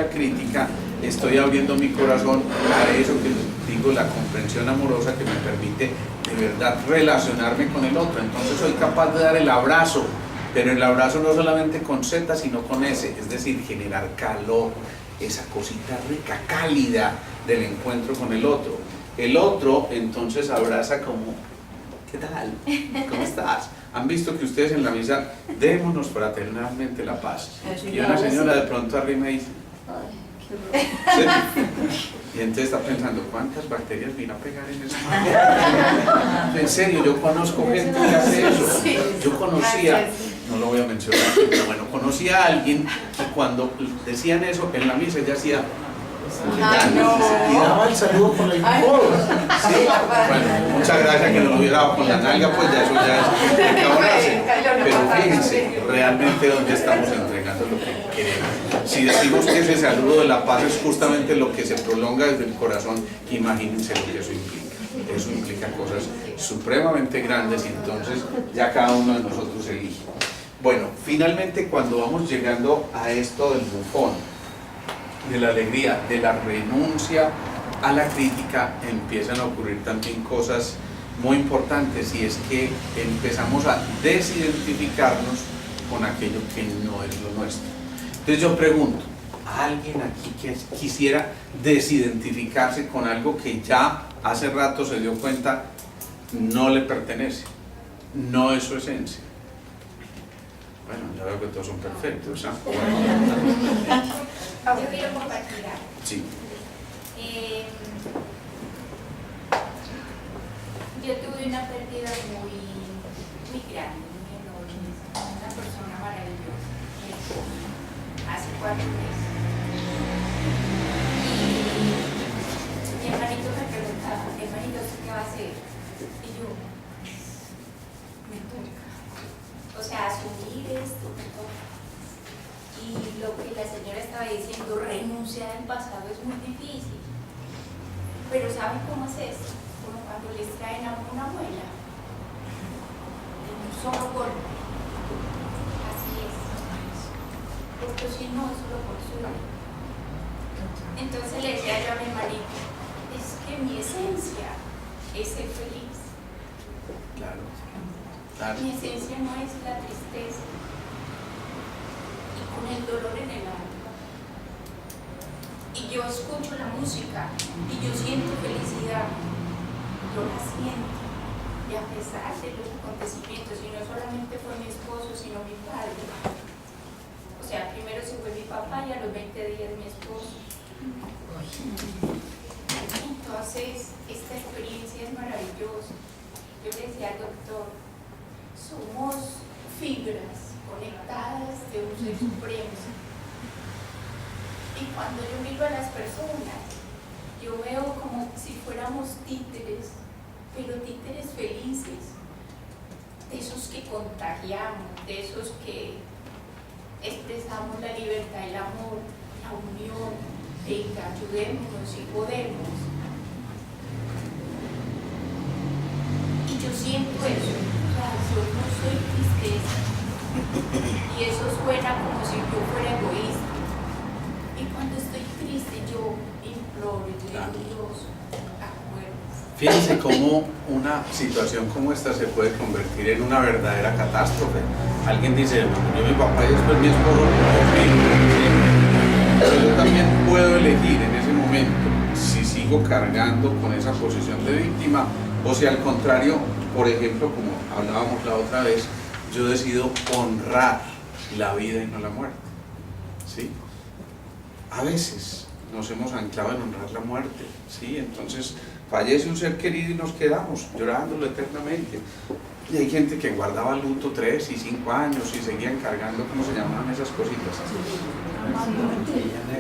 crítica, estoy abriendo mi corazón a eso que digo, la comprensión amorosa que me permite de verdad relacionarme con el otro. Entonces soy capaz de dar el abrazo, pero el abrazo no solamente con Z, sino con S, es decir, generar calor, esa cosita rica, cálida del encuentro con el otro. El otro entonces abraza como, ¿qué tal? ¿Cómo estás? Han visto que ustedes en la misa, démonos fraternalmente la paz. Y una señora de pronto arriba y dice, ¿sí? Y entonces está pensando, ¿cuántas bacterias vino a pegar en esa mano? En serio, yo conozco gente que hace eso. Yo conocía, no lo voy a mencionar, pero bueno, conocía a alguien que cuando decían eso en la misa ella hacía, y daba el saludo con el codo. ¿Sí? Bueno, muchas gracias que no lo hubiera dado con la nalga, pues ya eso ya es de cabronarse. Pero fíjense realmente dónde estamos entregando lo que queremos. Si decimos que ese saludo de la paz es justamente lo que se prolonga desde el corazón, imagínense lo que eso implica. Eso implica cosas supremamente grandes y entonces ya cada uno de nosotros elige. Bueno, finalmente cuando vamos llegando a esto del bufón, de la alegría, de la renuncia a la crítica, empiezan a ocurrir también cosas muy importantes, y es que empezamos a desidentificarnos con aquello que no es lo nuestro. Entonces yo pregunto, ¿alguien aquí que quisiera desidentificarse con algo que ya hace rato se dio cuenta no le pertenece, no es su esencia? Bueno, ya veo que todos son perfectos, ¿ah? Yo quiero compartir algo. Sí. Yo tuve una pérdida muy grande, muy enorme. Una persona maravillosa. Hace 4 meses. Y mi hermanito me preguntaba, hermanito, ¿qué va a hacer? Y yo, me toca. O sea, asumir esto me toca. Y lo que la señora estaba diciendo, renunciar al pasado es muy difícil. Pero ¿saben cómo es esto? Como cuando les traen a una muela en un solo golpe. Así es. Porque si no, eso lo consume. Entonces le decía yo a mi marido, es que mi esencia es ser feliz. Claro. Mi esencia no es la tristeza y con el dolor en el alma. Y yo escucho la música y yo siento felicidad, yo la siento. Y a pesar de los acontecimientos, y no solamente fue mi esposo, sino mi padre. O sea, primero se fue mi papá y a los 20 días mi esposo. Entonces, esta experiencia es maravillosa. Yo le decía al doctor, somos fibras conectadas de un ser supremo. Y cuando yo miro a las personas, yo veo como si fuéramos títeres, pero títeres felices, de esos que contagiamos, de esos que expresamos la libertad, el amor, la unión, de que ayudémonos y podemos. Y yo siento eso. Yo no soy tristeza, y eso suena como si yo fuera egoísta, y cuando estoy triste yo imploro y digo, Dios, acuérdate. Fíjense cómo una situación como esta se puede convertir en una verdadera catástrofe. Alguien dice, yo mi papá y después mi esposo, pero yo también puedo elegir en ese momento si sigo cargando con esa posición de víctima o si al contrario, por ejemplo, como hablábamos la otra vez, yo decido honrar la vida y no la muerte. ¿Sí? A veces nos hemos anclado en honrar la muerte, ¿sí? Entonces fallece un ser querido y nos quedamos llorándolo eternamente. Y hay gente que guardaba luto 3 y 5 años y seguían cargando, ¿cómo se llamaban esas cositas?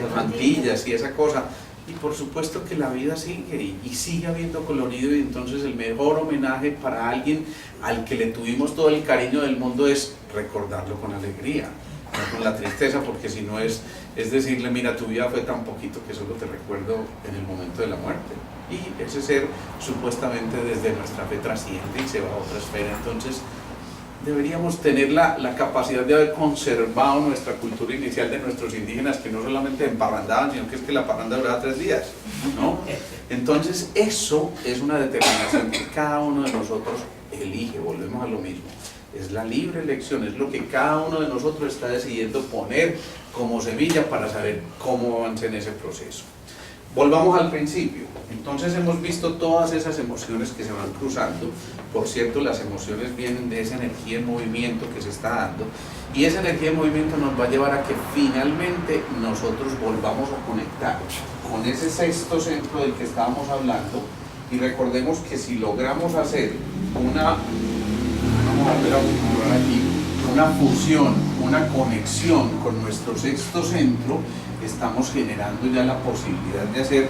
Las mantillas y esa cosa. Y por supuesto que la vida sigue y sigue habiendo colorido, y entonces el mejor homenaje para alguien al que le tuvimos todo el cariño del mundo es recordarlo con alegría, no con la tristeza, porque si no es decirle, mira, tu vida fue tan poquito que solo te recuerdo en el momento de la muerte. Y ese ser supuestamente desde nuestra fe trasciende y se va a otra esfera. Entonces deberíamos tener la capacidad de haber conservado nuestra cultura inicial de nuestros indígenas, que no solamente emparrandaban, sino que es que la parranda duraba 3 días, ¿no? Entonces eso es una determinación que cada uno de nosotros elige, volvemos a lo mismo. Es la libre elección, es lo que cada uno de nosotros está decidiendo poner como semilla para saber cómo avanza en ese proceso. Volvamos al principio. Entonces hemos visto todas esas emociones que se van cruzando. Por cierto, las emociones vienen de esa energía en movimiento que se está dando, y esa energía en movimiento nos va a llevar a que finalmente nosotros volvamos a conectar con ese sexto centro del que estábamos hablando. Y recordemos que si logramos hacer una fusión, una conexión con nuestro sexto centro, estamos generando ya la posibilidad de hacer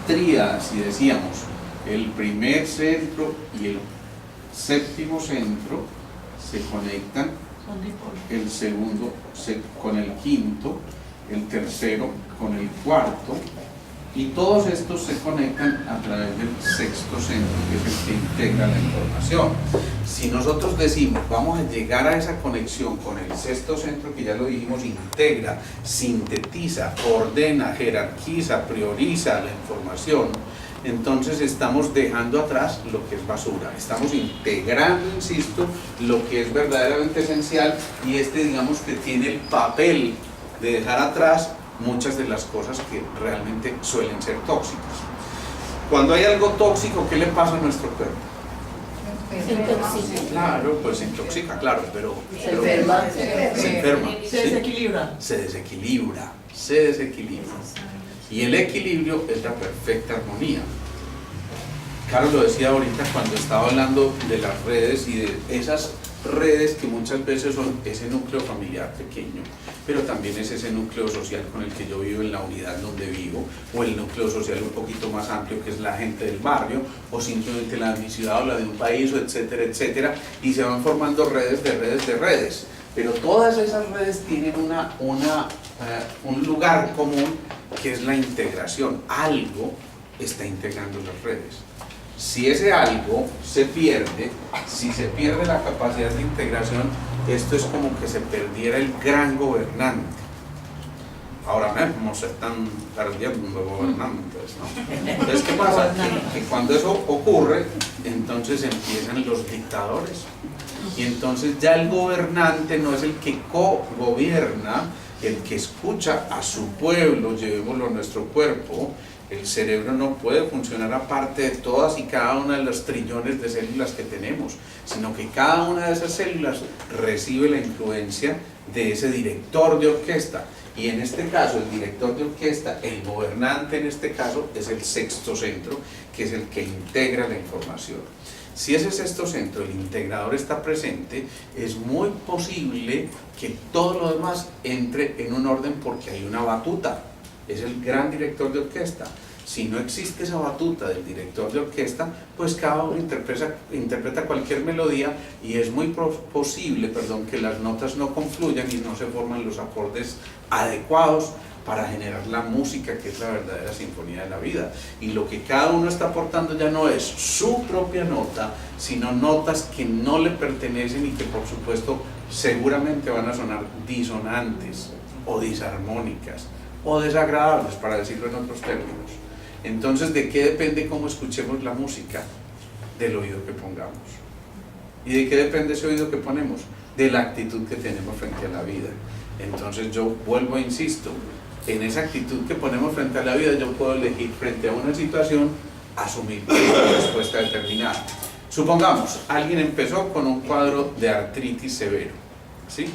tríadas, y decíamos, el primer centro y el séptimo centro se conectan, el segundo con el quinto, el tercero con el cuarto, y todos estos se conectan a través del sexto centro, que es el que integra la información. Si nosotros decimos, vamos a llegar a esa conexión con el sexto centro, que ya lo dijimos, integra, sintetiza, ordena, jerarquiza, prioriza la información, entonces estamos dejando atrás lo que es basura, estamos integrando, insisto, lo que es verdaderamente esencial, y digamos que tiene el papel de dejar atrás muchas de las cosas que realmente suelen ser tóxicas. Cuando hay algo tóxico, ¿qué le pasa a nuestro cuerpo? Se intoxica. Claro, pues se intoxica, claro, pero Se enferma. se enferma, Se ¿sí? desequilibra. Se desequilibra. Y el equilibrio es la perfecta armonía. Carlos lo decía ahorita cuando estaba hablando de las redes, y de esas redes que muchas veces son ese núcleo familiar pequeño, pero también es ese núcleo social con el que yo vivo en la unidad donde vivo, o el núcleo social un poquito más amplio que es la gente del barrio, o simplemente la de mi ciudad o la de un país, o etcétera, etcétera, y se van formando redes de redes de redes, pero todas esas redes tienen un lugar común, que es la integración. Algo está integrando las redes. Si ese algo se pierde, si se pierde la capacidad de integración, esto es como que se perdiera el gran gobernante. Ahora mismo se están perdiendo gobernantes, ¿no? Entonces, ¿qué pasa? Que cuando eso ocurre, entonces empiezan los dictadores. Y entonces ya el gobernante no es el que co-gobierna, el que escucha a su pueblo, llevémoslo a nuestro cuerpo. El cerebro no puede funcionar aparte de todas y cada una de los trillones de células que tenemos, sino que cada una de esas células recibe la influencia de ese director de orquesta. Y en este caso, el director de orquesta, el gobernante en este caso, es el sexto centro, que es el que integra la información. Si ese sexto centro, el integrador, está presente, es muy posible que todo lo demás entre en un orden, porque hay una batuta. Es el gran director de orquesta. Si no existe esa batuta del director de orquesta, pues cada uno interpreta cualquier melodía, y es muy posible, que las notas no confluyan y no se forman los acordes adecuados para generar la música, que es la verdadera sinfonía de la vida. Y lo que cada uno está aportando ya no es su propia nota, sino notas que no le pertenecen y que, por supuesto, seguramente van a sonar disonantes o disarmónicas o desagradables, para decirlo en otros términos. Entonces, ¿de qué depende cómo escuchemos la música? Del oído que pongamos. ¿Y de qué depende ese oído que ponemos? De la actitud que tenemos frente a la vida. Entonces yo vuelvo e insisto, en esa actitud que ponemos frente a la vida, yo puedo elegir frente a una situación, asumir una respuesta determinada. Supongamos, alguien empezó con un cuadro de artritis severo, ¿sí?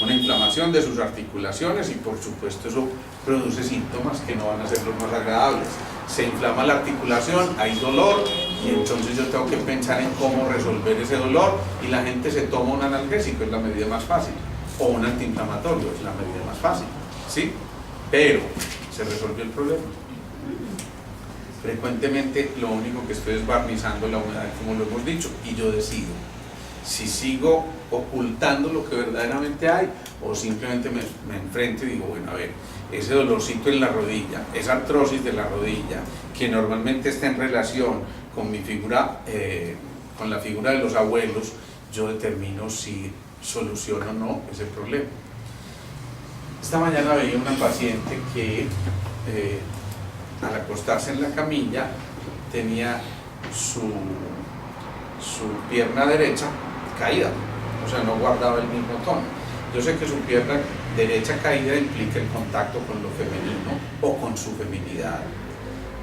Una inflamación de sus articulaciones, y por supuesto eso produce síntomas que no van a ser los más agradables. Se inflama la articulación, hay dolor, y entonces yo tengo que pensar en cómo resolver ese dolor, y la gente se toma un analgésico, es la medida más fácil, o un antiinflamatorio, es la medida más fácil, ¿sí? Pero se resolvió el problema. Frecuentemente lo único que estoy es barnizando la humedad, como lo hemos dicho, y yo decido si sigo ocultando lo que verdaderamente hay, o simplemente me enfrento y digo, bueno, a ver, ese dolorcito en la rodilla, esa artrosis de la rodilla, que normalmente está en relación con mi figura, con la figura de los abuelos, yo determino si soluciono o no ese problema. Esta mañana veía una paciente que al acostarse en la camilla tenía su pierna derecha caída, o sea, no guardaba el mismo tono. Yo sé que su pierna derecha caída implica el contacto con lo femenino o con su feminidad,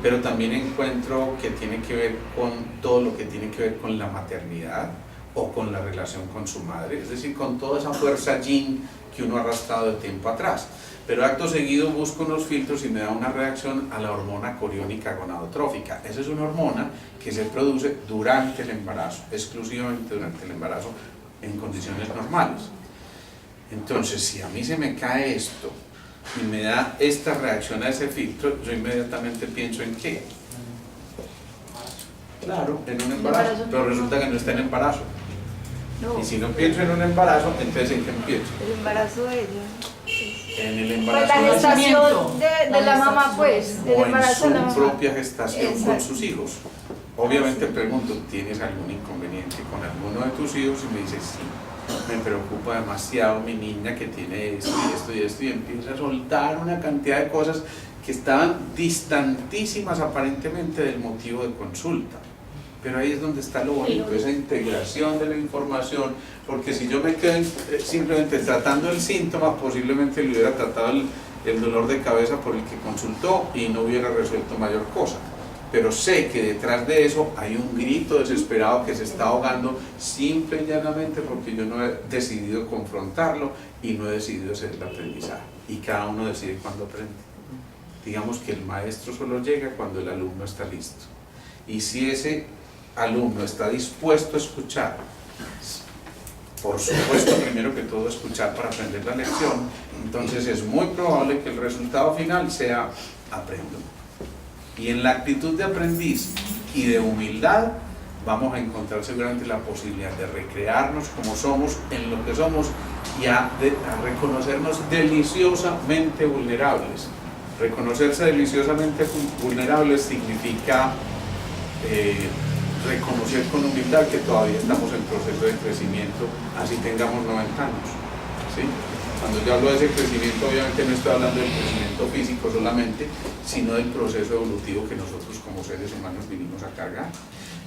pero también encuentro que tiene que ver con todo lo que tiene que ver con la maternidad o con la relación con su madre, es decir, con toda esa fuerza yin que uno ha arrastrado de tiempo atrás. Pero acto seguido busco unos filtros y me da una reacción a la hormona coriónica gonadotrófica. Esa es una hormona que se produce durante el embarazo, exclusivamente durante el embarazo, en condiciones normales. Entonces, si a mí se me cae esto y me da esta reacción a ese filtro, yo inmediatamente pienso en ¿qué? Claro, en un embarazo, pero resulta que no está en embarazo. No. Y si no pienso en un embarazo, entonces ¿en qué pienso? El embarazo de ella. En el Pues embarazo la de gestación de la mamá, pues, del o en embarazo de la su mamá. propia gestación con Exacto. sus hijos. Obviamente pregunto, ¿tienes algún inconveniente con alguno de tus hijos? Y me dice, sí, me preocupa demasiado mi niña que tiene esto y esto y esto, y empieza a soltar una cantidad de cosas que estaban distantísimas aparentemente del motivo de consulta. Pero ahí es donde está lo bonito, esa integración de la información, porque si yo me quedo simplemente tratando el síntoma, posiblemente le hubiera tratado el dolor de cabeza por el que consultó y no hubiera resuelto mayor cosa. Pero sé que detrás de eso hay un grito desesperado que se está ahogando simple y llanamente porque yo no he decidido confrontarlo y no he decidido hacer el aprendizaje. Y cada uno decide cuándo aprende. Digamos que el maestro solo llega cuando el alumno está listo. Y si ese alumno está dispuesto a escuchar, por supuesto primero que todo escuchar para aprender la lección, entonces es muy probable que el resultado final sea aprendo. Y en la actitud de aprendiz y de humildad vamos a encontrar seguramente la posibilidad de recrearnos como somos, en lo que somos, y a reconocernos deliciosamente vulnerables. Reconocerse deliciosamente vulnerables significa reconocer con humildad que todavía estamos en proceso de crecimiento, así tengamos 90 años, ¿sí? Cuando yo hablo de ese crecimiento, obviamente no estoy hablando del crecimiento físico solamente, sino del proceso evolutivo que nosotros como seres humanos vinimos a cargar.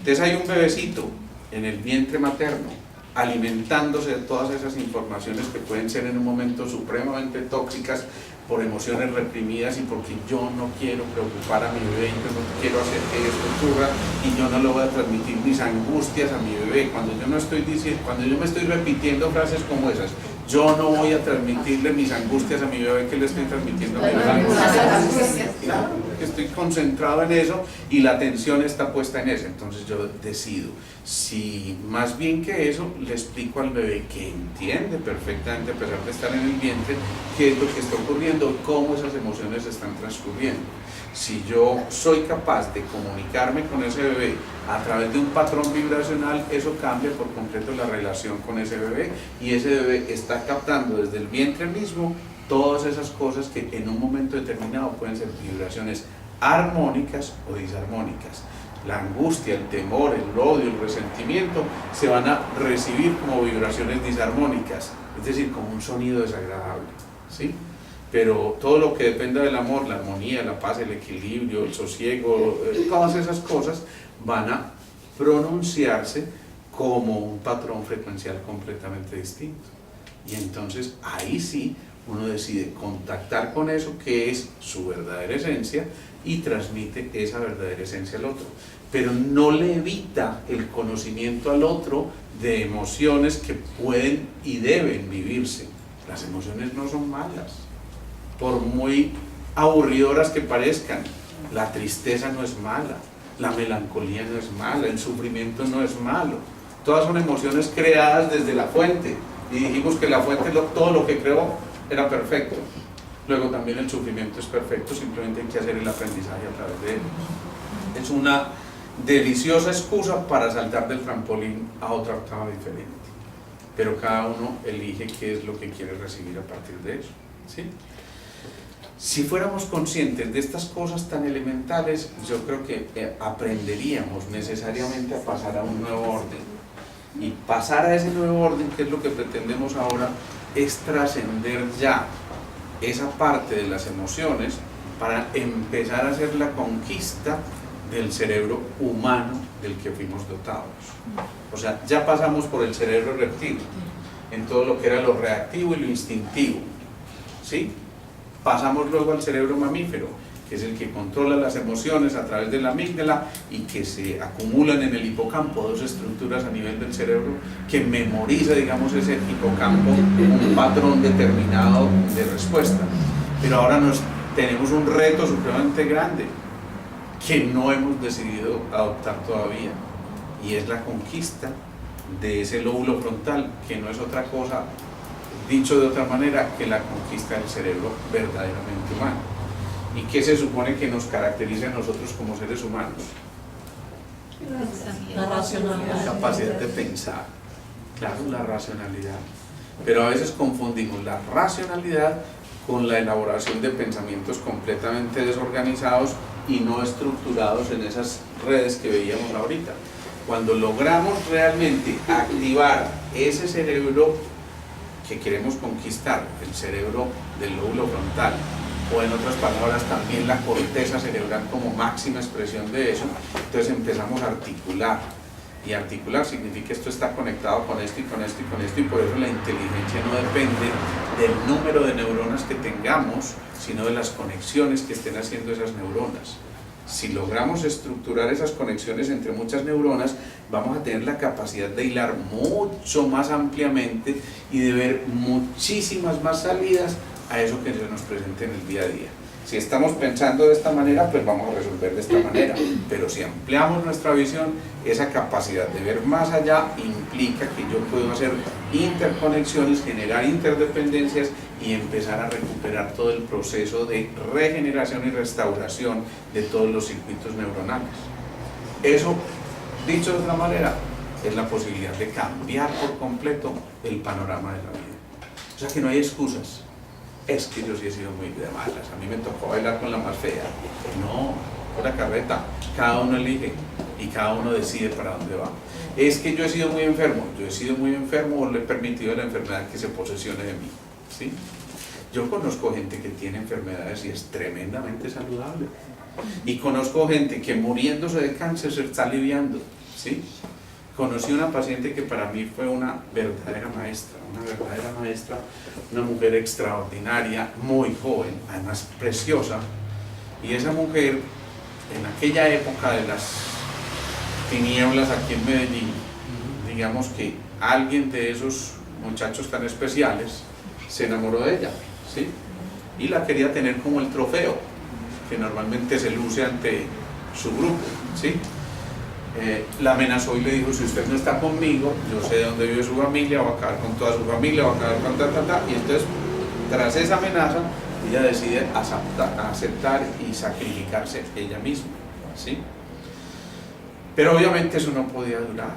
Entonces hay un bebecito en el vientre materno, alimentándose de todas esas informaciones que pueden ser en un momento supremamente tóxicas por emociones reprimidas y porque yo no quiero preocupar a mi bebé, yo no quiero hacer que esto ocurra y yo no le voy a transmitir mis angustias a mi bebé. Cuando yo me estoy repitiendo frases como esas, yo no voy a transmitirle mis angustias a mi bebé, que le estoy transmitiendo mis angustias. Claro, que estoy concentrado en eso y la atención está puesta en eso. Entonces yo decido, si más bien que eso, le explico al bebé que entiende perfectamente, a pesar de estar en el vientre, qué es lo que está ocurriendo, cómo esas emociones están transcurriendo. Si yo soy capaz de comunicarme con ese bebé a través de un patrón vibracional, eso cambia por completo la relación con ese bebé y ese bebé está captando desde el vientre mismo todas esas cosas que en un momento determinado pueden ser vibraciones armónicas o disarmónicas. La angustia, el temor, el odio, el resentimiento se van a recibir como vibraciones disarmónicas, es decir, como un sonido desagradable, ¿sí? Pero todo lo que dependa del amor, la armonía, la paz, el equilibrio, el sosiego, todas esas cosas van a pronunciarse como un patrón frecuencial completamente distinto. Y entonces ahí sí uno decide contactar con eso que es su verdadera esencia y transmite esa verdadera esencia al otro. Pero no le evita el conocimiento al otro de emociones que pueden y deben vivirse. Las emociones no son malas, por muy aburridoras que parezcan. La tristeza no es mala, la melancolía no es mala, el sufrimiento no es malo. Todas son emociones creadas desde la fuente. Y dijimos que la fuente, todo lo que creó era perfecto. Luego también el sufrimiento es perfecto, simplemente hay que hacer el aprendizaje a través de él. Es una deliciosa excusa para saltar del trampolín a otra octava diferente. Pero cada uno elige qué es lo que quiere recibir a partir de eso, ¿sí? Si fuéramos conscientes de estas cosas tan elementales, yo creo que aprenderíamos necesariamente a pasar a un nuevo orden. Y pasar a ese nuevo orden, que es lo que pretendemos ahora, es trascender ya esa parte de las emociones para empezar a hacer la conquista del cerebro humano del que fuimos dotados. O sea, ya pasamos por el cerebro reptil, en todo lo que era lo reactivo y lo instintivo, ¿sí? Pasamos luego al cerebro mamífero, que es el que controla las emociones a través de la amígdala y que se acumulan en el hipocampo, dos estructuras a nivel del cerebro que memoriza, digamos, ese hipocampo un patrón determinado de respuesta. Pero ahora tenemos un reto supremamente grande que no hemos decidido adoptar todavía, y es la conquista de ese lóbulo frontal, que no es otra cosa, dicho de otra manera, que la conquista del cerebro verdaderamente humano. ¿Y qué se supone que nos caracteriza a nosotros como seres humanos? La racionalidad. La capacidad de pensar, claro, la racionalidad. Pero a veces confundimos la racionalidad con la elaboración de pensamientos completamente desorganizados y no estructurados en esas redes que veíamos ahorita. Cuando logramos realmente activar ese cerebro que queremos conquistar, el cerebro del lóbulo frontal, o en otras palabras también la corteza cerebral como máxima expresión de eso, entonces empezamos a articular, y articular significa que esto está conectado con esto y con esto y con esto, y por eso la inteligencia no depende del número de neuronas que tengamos, sino de las conexiones que estén haciendo esas neuronas. Si logramos estructurar esas conexiones entre muchas neuronas, vamos a tener la capacidad de hilar mucho más ampliamente y de ver muchísimas más salidas a eso que se nos presenta en el día a día. Si estamos pensando de esta manera, pues vamos a resolver de esta manera, pero si ampliamos nuestra visión, esa capacidad de ver más allá implica que yo puedo hacer interconexiones, generar interdependencias y empezar a recuperar todo el proceso de regeneración y restauración de todos los circuitos neuronales. Eso, dicho de otra manera, es la posibilidad de cambiar por completo el panorama de la vida. O sea que no hay excusas. Es que yo sí he sido muy de malas, a mí me tocó bailar con la más fea. No, con la carreta, cada uno elige y cada uno decide para dónde va. Es que yo he sido muy enfermo o le he permitido a la enfermedad que se posesione de mí, ¿sí? Yo conozco gente que tiene enfermedades y es tremendamente saludable, y conozco gente que muriéndose de cáncer se está aliviando, ¿sí? Conocí una paciente que para mí fue una verdadera maestra, una mujer extraordinaria, muy joven, además preciosa, y esa mujer, en aquella época de las tinieblas aquí en Medellín, digamos que alguien de esos muchachos tan especiales se enamoró de ella, ¿sí? Y la quería tener como el trofeo que normalmente se luce ante su grupo, ¿sí? La amenazó y le dijo: si usted no está conmigo, yo sé de dónde vive su familia, va a acabar con toda su familia, va a acabar con y entonces, tras esa amenaza, ella decide aceptar y sacrificarse ella misma, ¿sí? Pero obviamente eso no podía durar,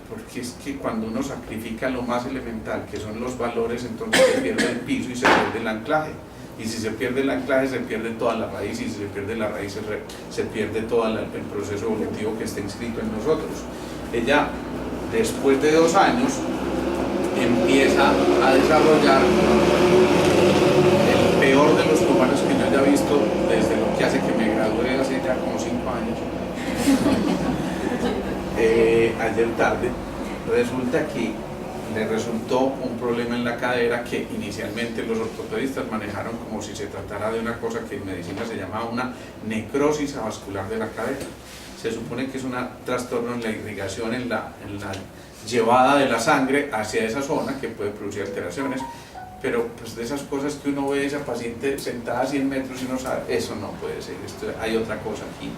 porque es que cuando uno sacrifica lo más elemental, que son los valores, entonces se pierde el piso y se pierde el anclaje. Y si se pierde el anclaje, se pierde toda la raíz, y si se pierde la raíz, se pierde todo el proceso evolutivo que está inscrito en nosotros. Ella, después de 2 años, empieza a desarrollar el peor de los tumores que yo haya visto desde lo que hace que me gradué hace ya como 5 años. Ayer tarde, resulta que le resultó un problema en la cadera que inicialmente los ortopedistas manejaron como si se tratara de una cosa que en medicina se llamaba una necrosis avascular de la cadera. Se supone que es un trastorno en la irrigación, en la llevada de la sangre hacia esa zona, que puede producir alteraciones, pero pues de esas cosas que uno ve a esa paciente sentada a 100 metros y no sabe, eso no puede ser, hay otra cosa aquí.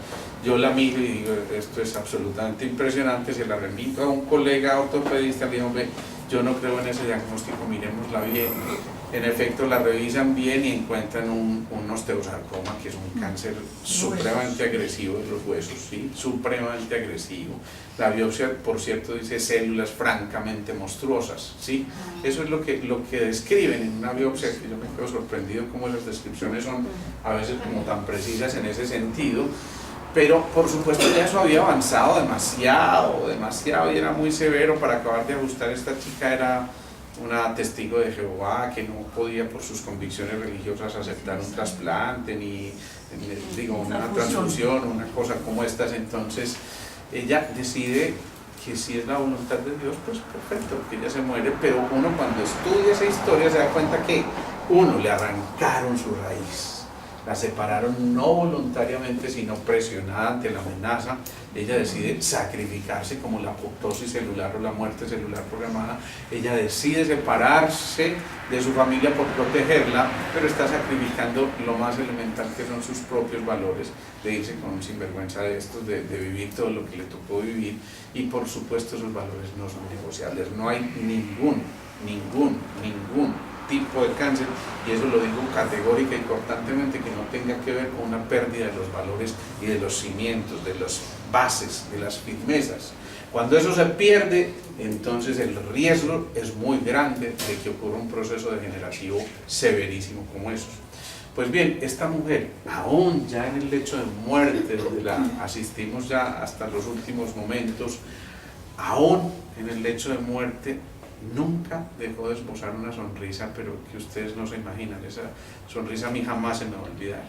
Yo la miro y digo, esto es absolutamente impresionante, se la remito a un colega ortopedista, le digo: ve, yo no creo en ese diagnóstico, miremosla bien. En efecto, la revisan bien y encuentran un osteosarcoma, que es un cáncer supremamente agresivo de los huesos, ¿sí? Supremamente agresivo. La biopsia, por cierto, dice células francamente monstruosas, ¿sí? Eso es lo que describen en una biopsia, que yo me quedo sorprendido cómo las descripciones son a veces como tan precisas en ese sentido. Pero por supuesto ya eso había avanzado demasiado, demasiado, y era muy severo. Para acabar de ajustar, esta chica era una testigo de Jehová que no podía por sus convicciones religiosas aceptar un trasplante, ni digo, una transfusión, una cosa como estas. Entonces ella decide que si es la voluntad de Dios, pues perfecto, que ella se muere. Pero uno, cuando estudia esa historia, se da cuenta que uno, le arrancaron su raíz, la separaron no voluntariamente sino presionada ante la amenaza. Ella decide sacrificarse, como la apoptosis celular o la muerte celular programada. Ella decide separarse de su familia por protegerla, pero está sacrificando lo más elemental, que son sus propios valores, de irse con un sinvergüenza de estos, de vivir todo lo que le tocó vivir. Y por supuesto esos valores no son negociables. No hay ningún tipo de cáncer, y eso lo digo categórica y cortantemente, que no tenga que ver con una pérdida de los valores y de los cimientos, de las bases, de las firmezas. Cuando eso se pierde, entonces el riesgo es muy grande de que ocurra un proceso degenerativo severísimo como esos. Pues bien, esta mujer, aún ya en el lecho de muerte, donde la asistimos ya hasta los últimos momentos, aún en el lecho de muerte, nunca dejó de esbozar una sonrisa, pero que ustedes no se imaginan. Esa sonrisa a mí jamás se me va a olvidar,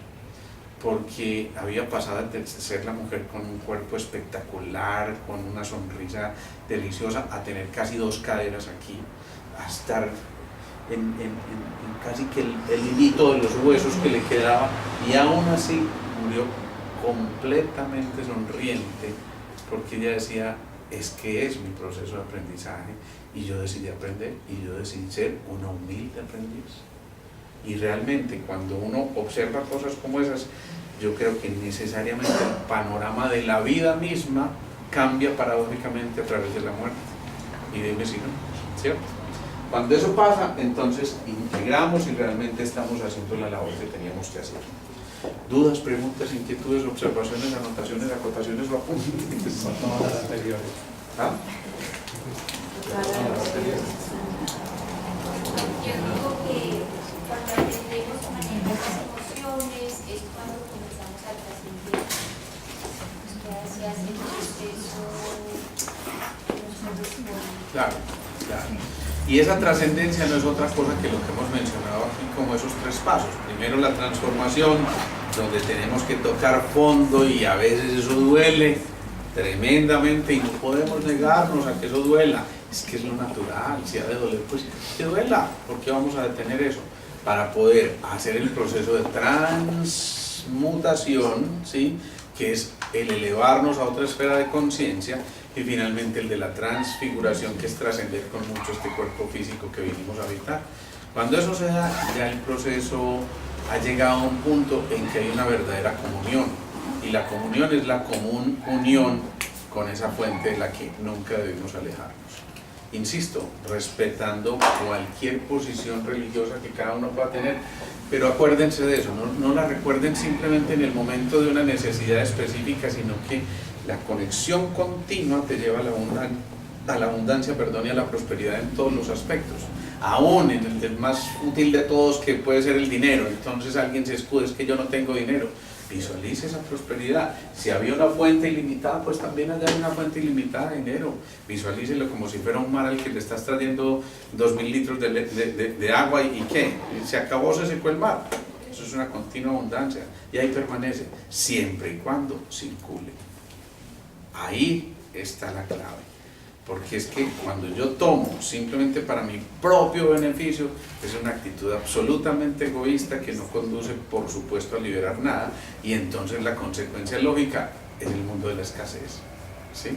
porque había pasado de ser la mujer con un cuerpo espectacular, con una sonrisa deliciosa, a tener casi 2 caderas aquí, a estar en casi que el hilito de los huesos que le quedaba, y aún así murió completamente sonriente, porque ella decía: es que es mi proceso de aprendizaje, y yo decidí aprender, y yo decidí ser una humilde aprendiz. Y realmente, cuando uno observa cosas como esas, yo creo que necesariamente el panorama de la vida misma cambia paradójicamente a través de la muerte. Y dime si no, ¿cierto? Cuando eso pasa, entonces integramos y realmente estamos haciendo la labor que teníamos que hacer. ¿Dudas, preguntas, inquietudes, observaciones, anotaciones, acotaciones o apuntes? Todas las anteriores. ¿Ah? Yo digo que cuando aprendemos a manejar las emociones es cuando comenzamos a trascender. Se hace un proceso que nos corresponde. Claro, claro. Y esa trascendencia no es otra cosa que lo que hemos mencionado aquí como esos 3 pasos. Primero, la transformación, donde tenemos que tocar fondo, y a veces eso duele tremendamente y no podemos negarnos a que eso duela. Es que es lo natural, si ha de doler, pues que duela. ¿Por qué vamos a detener eso? Para poder hacer el proceso de transmutación, ¿sí?, que es el elevarnos a otra esfera de conciencia, y finalmente el de la transfiguración, que es trascender con mucho este cuerpo físico que vinimos a habitar. Cuando eso se da, ya el proceso ha llegado a un punto en que hay una verdadera comunión, y la comunión es la común unión con esa fuente de la que nunca debemos alejarnos. Insisto, respetando cualquier posición religiosa que cada uno pueda tener, pero acuérdense de eso, no la recuerden simplemente en el momento de una necesidad específica, sino que la conexión continua te lleva a la abundancia, y a la prosperidad en todos los aspectos, aún en el del más útil de todos, que puede ser el dinero. Entonces alguien se escuda: es que yo no tengo dinero. Visualice esa prosperidad. Si había una fuente ilimitada, pues también allá hay una fuente ilimitada de dinero. Visualícelo como si fuera un mar al que le estás trayendo 2000 litros de agua, y ¿qué? Se acabó, se secó el mar. Eso es una continua abundancia, y ahí permanece, siempre y cuando circule. Ahí está la clave, porque es que cuando yo tomo simplemente para mi propio beneficio, es una actitud absolutamente egoísta que no conduce, por supuesto, a liberar nada, y entonces la consecuencia lógica es el mundo de la escasez, ¿sí?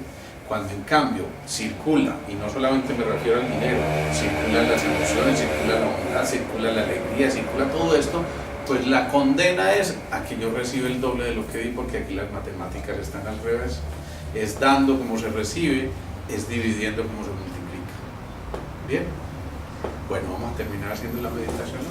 Cuando en cambio circula, y no solamente me refiero al dinero, circulan las emociones, circula la bondad, circula la alegría, circula todo esto, pues la condena es a que yo reciba el doble de lo que di, porque aquí las matemáticas están al revés. Es dando como se recibe, es dividiendo como se multiplica. Bien, bueno, vamos a terminar haciendo la meditación, ¿no?